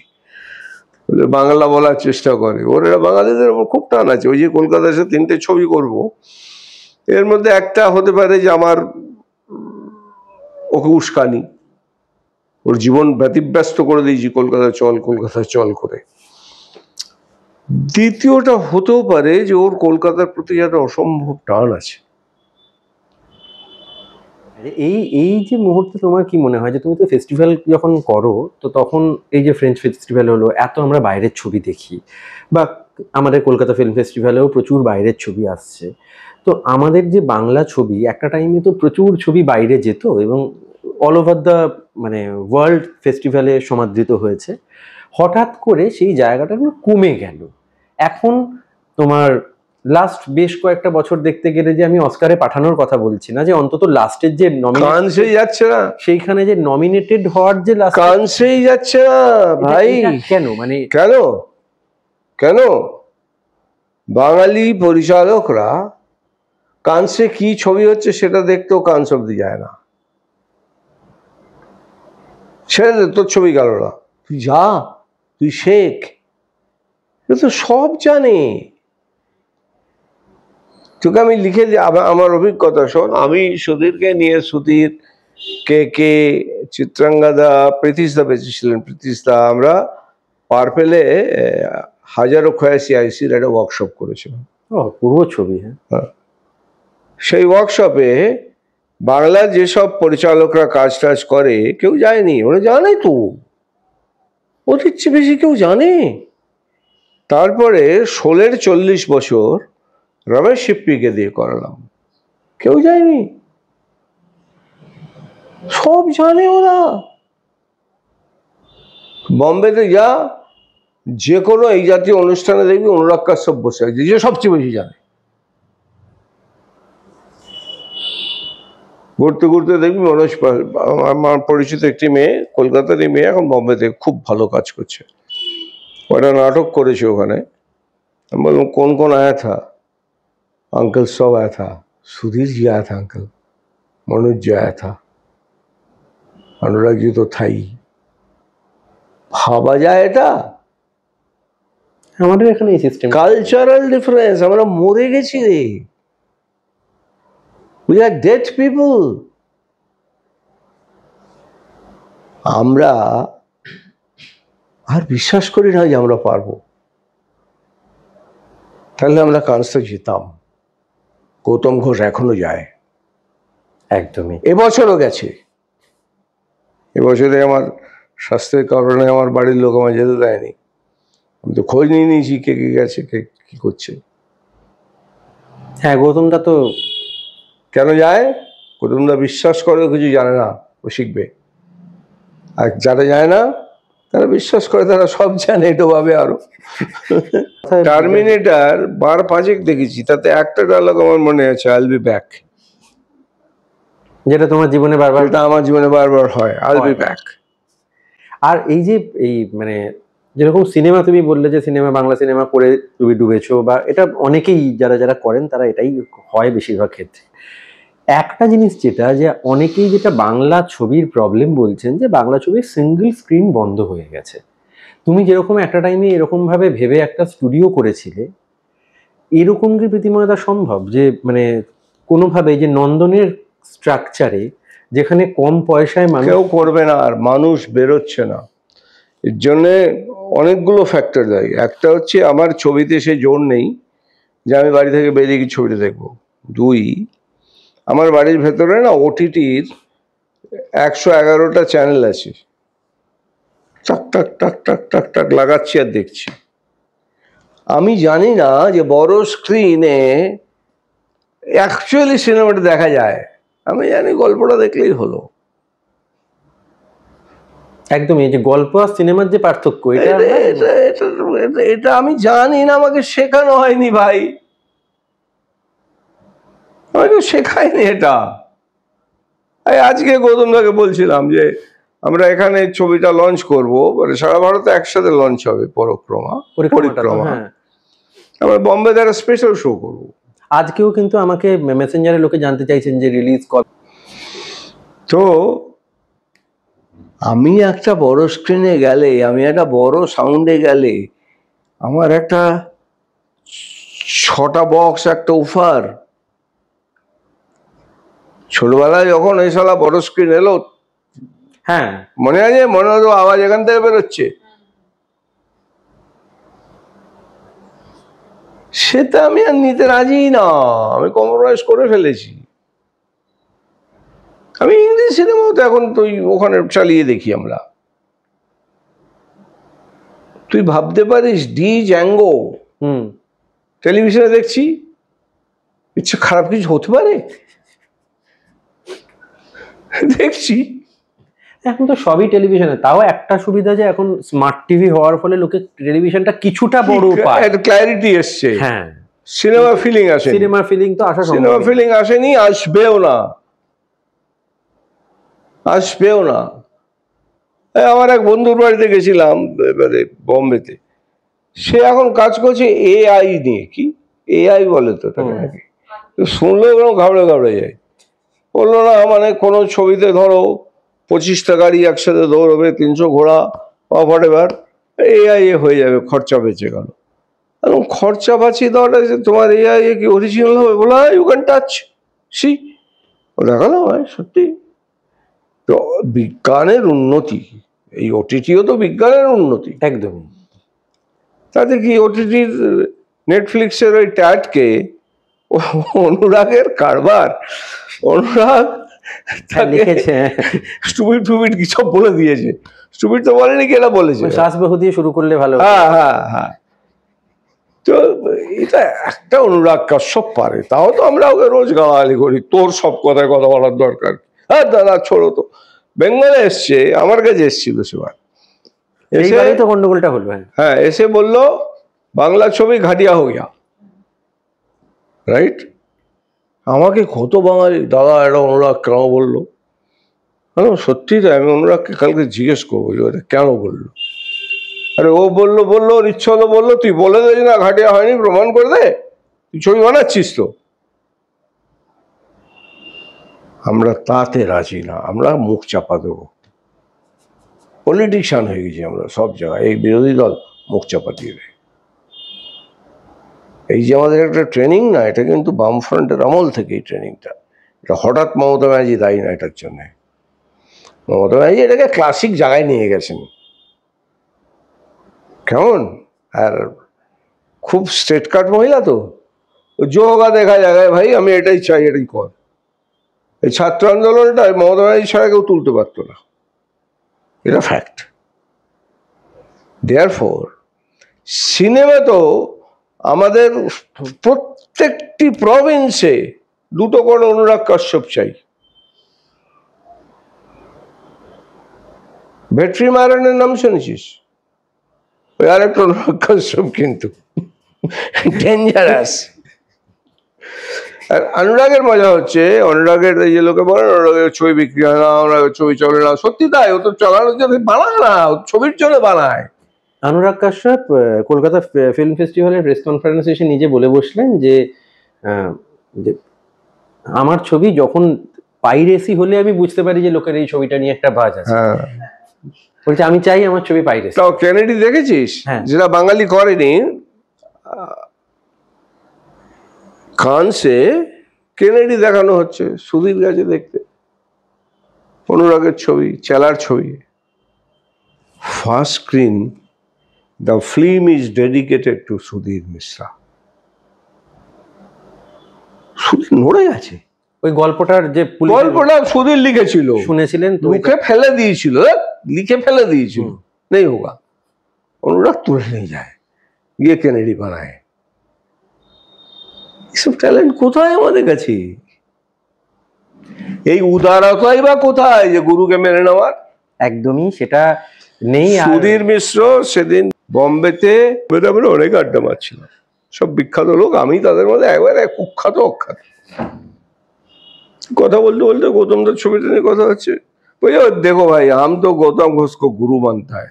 বলে বাংলা বলার চেষ্টা করে। ওর এরা বাঙালিদের ওপর খুব টান আছে। ওই যে কলকাতায় এসে 3টে ছবি করব, এর মধ্যে একটা হতে পারে যে আমার ওকে উস্কানি, ওর জীবন ব্যতিব্যস্ত করে দিয়েছি কলকাতা চল করে। দ্বিতীয়টা হতেও পারে যে ওর কলকাতার প্রতি একটা অসম্ভব টান আছে। এই যে মুহূর্তে তোমার কি মনে হয় যে তুমি তো ফেস্টিভ্যাল যখন করো, তো তখন এই যে ফ্রেঞ্চ ফেস্টিভ্যাল হলো, এত আমরা বাইরের ছবি দেখি, বা আমাদের কলকাতা ফিল্ম ফেস্টিভ্যালেও প্রচুর বাইরের ছবি আসছে, তো আমাদের যে বাংলা ছবি একটা টাইমে তো প্রচুর ছবি বাইরে যেত এবং অল ওভার দ্য মানে ওয়ার্ল্ড ফেস্টিভ্যালে সমাদৃত হয়েছে। হঠাৎ করে সেই জায়গাটা কমে গেল। এখন তোমার লাস্ট বেশ কয়েকটা বছর দেখতে গেলে, যে আমি অস্কারে পাঠানোর কথা বলছি না, যে অন্তত লাস্টের যে কানসেই যাচ্ছে না, সেইখানে যে নমিনেটেড হওয়ার যে কানসেই যাচ্ছে না ভাই। কেন মানে কেন বাঙালি পরিচালকরা কানসে কি ছবি হচ্ছে সেটা দেখতেও কানস অব্দি যায় না। ছেড়ে দে, তোর ছবি গেল না, তুই যা, তুই শেখ, তো সব জানে। তোকে আমি লিখে দিই আমার অভিজ্ঞতা শোন। আমি সুধীরকে নিয়ে, সুধীর, কে চিত্রাঙ্গাদা, প্রীতিশদা বেঁচেছিলেন, প্রীতিশদা, আমরা পার্পেলে হাজারো খয়াসি আইসির একটা ওয়ার্কশপ করেছিলাম। পূর্ব ছবি। হ্যাঁ, সেই ওয়ার্কশপে বাংলার যেসব পরিচালকরা কাজ টাজ করে কেউ যায়নি, ওরা জানে তো, ওদের চেয়ে বেশি কেউ জানে। তারপরে 40 বছর রমেশ সিপ্পিকে দিয়ে করালাম, কেউ যায়নি, সব জানে ওরা। বম্বেতে যা, যে কোনো এই জাতীয় অনুষ্ঠানে দেখবি অনুরাগ কাশ্যপ বসে আছে, যে সবচেয়ে বেশি জানে। ঘুরতে ঘুরতে দেখবি মনোজ, আমার পরিচিত একটি মেয়ে, কলকাতারই মেয়ে, এখন বম্বেতে খুব ভালো কাজ করছে। ওটা নাটক করেছে ওখানে। আমি বললাম কোন আয়া থা? अंकल सब आया था, सुधीर जी आया था, अंकल मनोज जी आया था, अनुराग जी तो था ही। ভাবা যায় এটা? আমাদের এখানে এই সিস্টেম, কালচারাল ডিফারেন্স। আমরা মরে গেছি রে, উই আর ডেড পিপল। আমরা আর বিশ্বাস করি না যে আমরা পারবো। তাহলে আমরা কানসে যেতাম। গৌতম ঘোষ এখনো যায়, একদমই। এবছরও গেছে। এবছরে আমার স্বাস্থ্যের কারণে আমার বাড়ির লোক আমার যেতে দেয়নি। আমি তো খোঁজ নিয়ে নিয়েছি কে কে গেছে, কে কি করছে। হ্যাঁ, গৌতমদা তো কেন যায়? গৌতমদা বিশ্বাস করে ও কিছু জানে না, ও শিখবে। আর যারা যায় না তারা বিশ্বাস করে, তারা সব জানে, এটা ভাবে আরো। টার্মিনেটর 5 দেখেছি, তাতে একটা ডায়লগ আমার মনে আছে, আইল বি ব্যাক। যেটা তোমার জীবনে বারবার, এটা আমার জীবনে বারবার হয়, আইল বি ব্যাক। আর এই যে এই মানে যেরকম সিনেমা তুমি বললে যে সিনেমা, বাংলা সিনেমা করে তুমি ডুবেছো, বা এটা অনেকেই যারা করেন তারা এটাই হয় বেশিরভাগ ক্ষেত্রে। একটা জিনিস যেটা, যে অনেকেই যেটা বাংলা ছবির প্রবলেম বলছেন, যে বাংলা ছবির সিঙ্গেল স্ক্রিন বন্ধ হয়ে গেছে। তুমি যেরকম একটা টাইমে এরকম ভাবে ভেবে একটা স্টুডিও করেছিলে, এরকম কি প্রীতিময়তা সম্ভব যে মানে কোনোভাবে যে নন্দনের স্ট্রাকচারে, যেখানে কম পয়সায় মানুষ কেউ করবে না, আর মানুষ বেরোচ্ছে না। এর জন্যে অনেকগুলো ফ্যাক্টর দেয়। একটা হচ্ছে আমার ছবিতে সে জোর নেই যে আমি বাড়ি থেকে বেরিয়ে গিয়ে ছবিটা দেখবো। 2, আমার বাড়ির ভেতরে না ওটিটির 111টা চ্যানেল আছে। টাক টাক টাক টাক টাক টাক লাগাচ্ছি আর দেখছি। আমি জানি না যে বড় স্ক্রিনে অ্যাকচুয়ালি সিনেমাটা দেখা যায়, আমি জানি গল্পটা দেখলেই হলো। একদমই, এই যে গল্প আর সিনেমার যে পার্থক্য, এটা আমি জানি না, আমাকে শেখানো হয়নি ভাই, আমাকে শেখায়নি এটা। আজকে গৌতমদাকে বলছিলাম যে আমরা এখানে ছবিটা লঞ্চ করবো, সারা ভারতে একসাথে লঞ্চ হবে পরিক্রমা। আমরা বম্বেতে একটা স্পেশাল শো করবো। আজকেও কিন্তু আমাকে মেসেঞ্জারে লোকে জানতে চাইছেন যে রিলিজ কবে। তো আমি একটা বড় স্ক্রিনে গেলে, আমি একটা বড় সাউন্ডে গেলে, আমার একটা 6টা বক্স, একটা উফার। ছোটবেলায় যখন এই শালা বড় স্ক্রিন এলো, হ্যাঁ মনে আছে, মনে হতো আওয়াজ এখান থেকে বেরোচ্ছে, সেটা আমি আর নিতে রাজি না, আমি কম্প্রোমাইজ করে ফেলেছি। আমি ইংলিশ সিনেমাও তো এখন তুই ওখানে চালিয়ে দেখি আমরা। তুই ভাবতে পারিস ডি জ্যাঙ্গো টেলিভিশনে দেখছি, ইচ্ছে খারাপ কিছু হতে পারে? দেখছি এখন তো সবই টেলিভিশনে। তাও একটা সুবিধা যে এখন স্মার্ট টিভি হওয়ার ফলে লোকে টেলিভিশনটা কিছুটা বড় পায়, একটা ক্ল্যারিটি এসছে। হ্যাঁ, সিনেমা ফিলিং আসে, সিনেমা ফিলিং তো আসা, সিনেমা ফিলিং আসেনি, আসবেও না, আসবেও না। আমার এক বন্ধুর বাড়িতে গেছিলাম এবারে বম্বেতে, সে এখন কাজ করছে এআই নিয়ে। কি এআই বলে তো তাকে নাকি? শুনলে এরকম ঘাবড়ে ঘাবড়ে যায়। বললো না মানে কোনো ছবিতে ধরো 25টা গাড়ি একসাথে দৌড়বে, 300 ঘোড়া বা হোয়াট এভার, এআই হয়ে যাবে, খরচা বেঁচে গেল। এবং খরচা বাঁচিয়ে দেওয়াটা যে তোমার এআই কি অরিজিনাল হবে? বলা ইউ ক্যান টাচ সি, ও দেখালো সত্যি। তো বিজ্ঞানের উন্নতি, এই ওটিটিও তো বিজ্ঞানের উন্নতি একদমই। তাতে কি ওটিটির নেটফ্লিক্সের ওই ট্যাটকে অনুরাগের কারবার, অনুরাগ লিখেছে স্টুপিড টুপিড কি সব বলে দিয়েছে। স্টুপিড তো বলেনি, কি এটা বলেছে, শ্বাস বহু দিয়ে শুরু করলে ভালো। হ্যাঁ হ্যাঁ হ্যাঁ। তো এটা একটা অনুরাগ কাশ্যপ পারে, তাও তো আমরা ওকে রোজ গালাগালি করি, তোর সব কথায় কথা বলার দরকার। হ্যাঁ দাদা ছোড়ো তো। বেঙ্গলে এসছে, আমার কাছে এসছিল সেবার, এইবারে তো গন্ডগোলটা হলো। হ্যাঁ, এসে বললো বাংলা ছবি ঘাটিয়া হো গিয়া, রাইট? আমাকে কত বাঙালি দাদা এটা অনুরাগ কেন বললো? সত্যি তাই, আমি অনুরাগকে কালকে জিজ্ঞেস করবো যে এটা কেন বললো। আরে ও বললো ওর ইচ্ছা হলো বললো, তুই বলে দে না ঘাটিয়া হয়নি, প্রমাণ করে দে, তুই ছবি বানাচ্ছিস তো। আমরা তাতে রাজি না, আমরা মুখ চাপা দেবো। পলিটিশিয়ান হয়ে গেছি আমরা সব জায়গায়, এই বিরোধী দল মুখ চাপা দিয়ে দেয়। এই যে আমাদের একটা ট্রেনিং না, এটা কিন্তু বামফ্রন্টের আমল থেকে এই ট্রেনিংটা, এটা হঠাৎ মমতা ব্যানার্জি দায়ী না এটার জন্য। মমতা ব্যানার্জি এটাকে ক্লাসিক জায়গায় নিয়ে গেছেন, কেমন, আর খুব স্ট্রেট কাট মহিলা তো, जो होगा দেখা জায়গায় ভাই, আমি এটাই চাই, এটাই কর। এই ছাত্র আন্দোলনটা মমতা ব্যানার্জি ছাড়া কেউ তুলতে পারতো না, এটা ফ্যাক্ট। দেয়ারফর সিনেমা তো আমাদের প্রত্যেকটি প্রভিন্সে 2টো করে অনুরাগ কাশ্যপ চাই। ভেট্রি মারানের নাম শুনেছিস? ওই আরেকটা অনুরাগ কাশ্যপ, কিন্তু ডেঞ্জারাস। আর অনুরাগের মজা হচ্ছে, অনুরাগের এই যে লোকে বলে অনুরাগের ছবি বিক্রি হয় না, অনুরাগের ছবি চলে না, সত্যি তাই। ও তো চালানোর জন্য বানায় না, ছবির জন্য বানায়। অনুরাগ কাশ্যপ কলকাতা ফিল্ম ফেস্টিভ্যালের প্রেস কনফারেন্সে এসে নিজে বলে বসলেন যে আমার ছবি যখন পাইরেসি হলে আমি বুঝতে পারি যে লোকের এই ছবিটা নিয়ে একটা বাজ আছে। বলছে আমি চাই আমার ছবি পাইরেসি। তাও কেনেডি দেখেছিস, যেটা বাঙালি করেনি, কানসে কেনেডি দেখানো হচ্ছে, সুধীর গেছে দেখতে অনুরাগের ছবি, চেলার ছবি, first screen. The film is dedicated to Sudhir Mishra. Sudhir নড়ে গেছে। ওই গল্পটা সুধীর লিখেছিল, শুনেছিলেন, লিখে ফেলে দিয়েছিল। नहीं होगा। অনুরাগ তুলে নিয়ে যায়, গিয়ে কেনেডি বানায়। এসব ট্যালেন্ট কোথায় আমাদের কাছে? এই উদারতাই বা কোথায় যে গুরুকে মেনে নেওয়ার? একদমই সেটা নেই। সুধীর মিশ্র সেদিন বম্বেতে আমরা অনেক আড্ডা মারছিলাম, সব বিখ্যাত লোক, আমি তাদের মধ্যে একবারে কুখ্যাত অখ্যাত। কথা বলতে বলতে গৌতম দার ছবিটা নিয়ে কথা হচ্ছে, বলছে দেখো ভাই हम तो गौतम घोष को गुरु मानता है,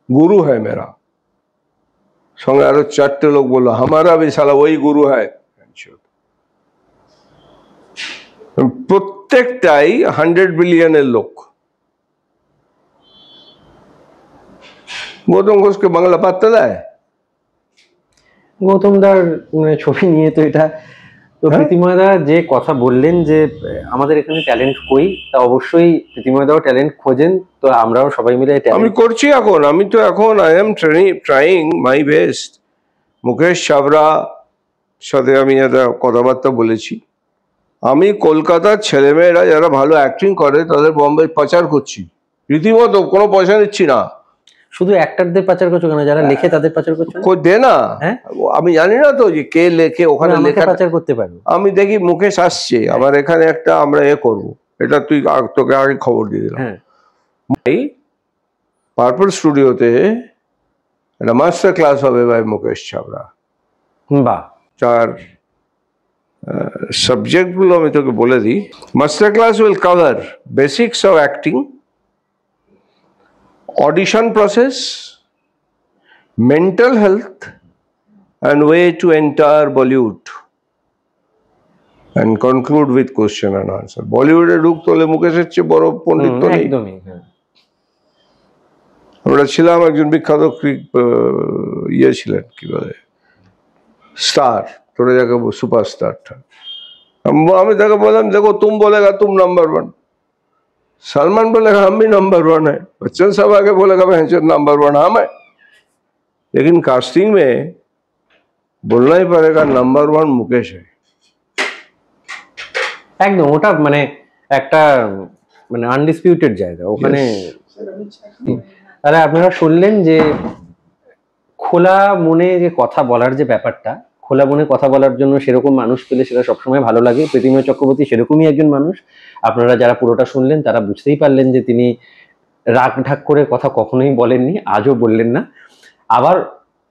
गुरु है मेरा। সঙ্গে আরো 4টে লোক বললো हमारा भी साला वही गुरु है। প্রত্যেকটাই 100 বিলিয়নের লোক। গৌতম ঘোষকে বাংলা পাত্তা দেয়? গৌতম দার ছবি নিয়ে তো এটা তো প্রীতিময় দা যে কথা বললেন যে আমাদের এখানে ট্যালেন্ট কই, তা অবশ্যই প্রীতিময় দাও ট্যালেন্ট খোঁজেন, তো আমরাও সবাই মিলে আমি করছি এখন, আমি তো এখন I am trying my best. Mukesh ছাবরা সাথে আমি একটা কথাবার্তা বলেছি, আমি কলকাতার ছেলেমেয়েরা যারা ভালো অ্যাক্টিং করে তাদের বম্বে পাচার করছি, রীতিমতো কোনো পয়সা নিচ্ছি না। শুধু অ্যাক্টরদের পাচার করছো কেন, যারা লেখে তাদের পাচার করছো? দে না, আমি জানি না তো যে কে লেখে, ওখানে লেখা পাচার করতে পারবো। আমি দেখি মুকেশ আসছে আমার এখানে, একটা আমরা করবো, এটা তুই তোকে আগে খবর দিয়ে দিলাম। পার্পল স্টুডিওতে একটা মাস্টার ক্লাস হবে ভাই মুকেশ ছাবরা। বাহ। চার সাবজেক্ট গুলো আমি তোকে বলে দিই। Master class will cover basics of acting, audition process, mental health, and way to enter Bollywood, and conclude with question and answer. Bollywood এ ঢুকতে হলে মুকেশের চেয়ে বড় পণ্ডিত তো নেই। আমরা ছিলাম, একজন বিখ্যাত ছিলেন কি বলে স্টার, তোরা যাকে সুপারস্টারটা, আমি তাকে বললাম দেখো তুম বলেগা তুম नंबर 1, सलमान बोलेगा हम भी नंबर 1 है, बच्चन साहब आगे बोलेगा नंबर 1 हम है, लेकिन कास्टिंग में बोलना ही पड़ेगा नंबर 1 मुकेश है। একদম, ওটা মানে একটা মানে আনডিসপিউটেড জায়গা ওখানে। তাহলে আপনারা শুনলেন যে খোলা মনে যে কথা বলার যে ব্যাপারটা, খোলা মনে কথা বলার জন্য সেরকম মানুষ পেলে সেটা সবসময় ভালো লাগে। প্রীতিময় চক্রবর্তী সেরকমই একজন মানুষ। আপনারা যারা পুরোটা শুনলেন তারা বুঝতেই পারলেন যে তিনি রাগ ঢাক করে কথা কখনোই বলেননি, আজও বললেন না। আবার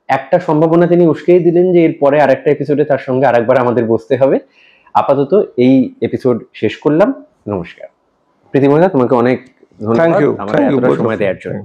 একটা সম্ভাবনা তিনি উস্কেই দিলেন যে এরপরে আরেকটা এপিসোডে তার সঙ্গে আরেকবার আমাদের বসতে হবে। আপাতত এই এপিসোড শেষ করলাম। নমস্কার প্রীতিময় দা, তোমাকে অনেক ধন্যবাদ সময় দেওয়ার জন্য।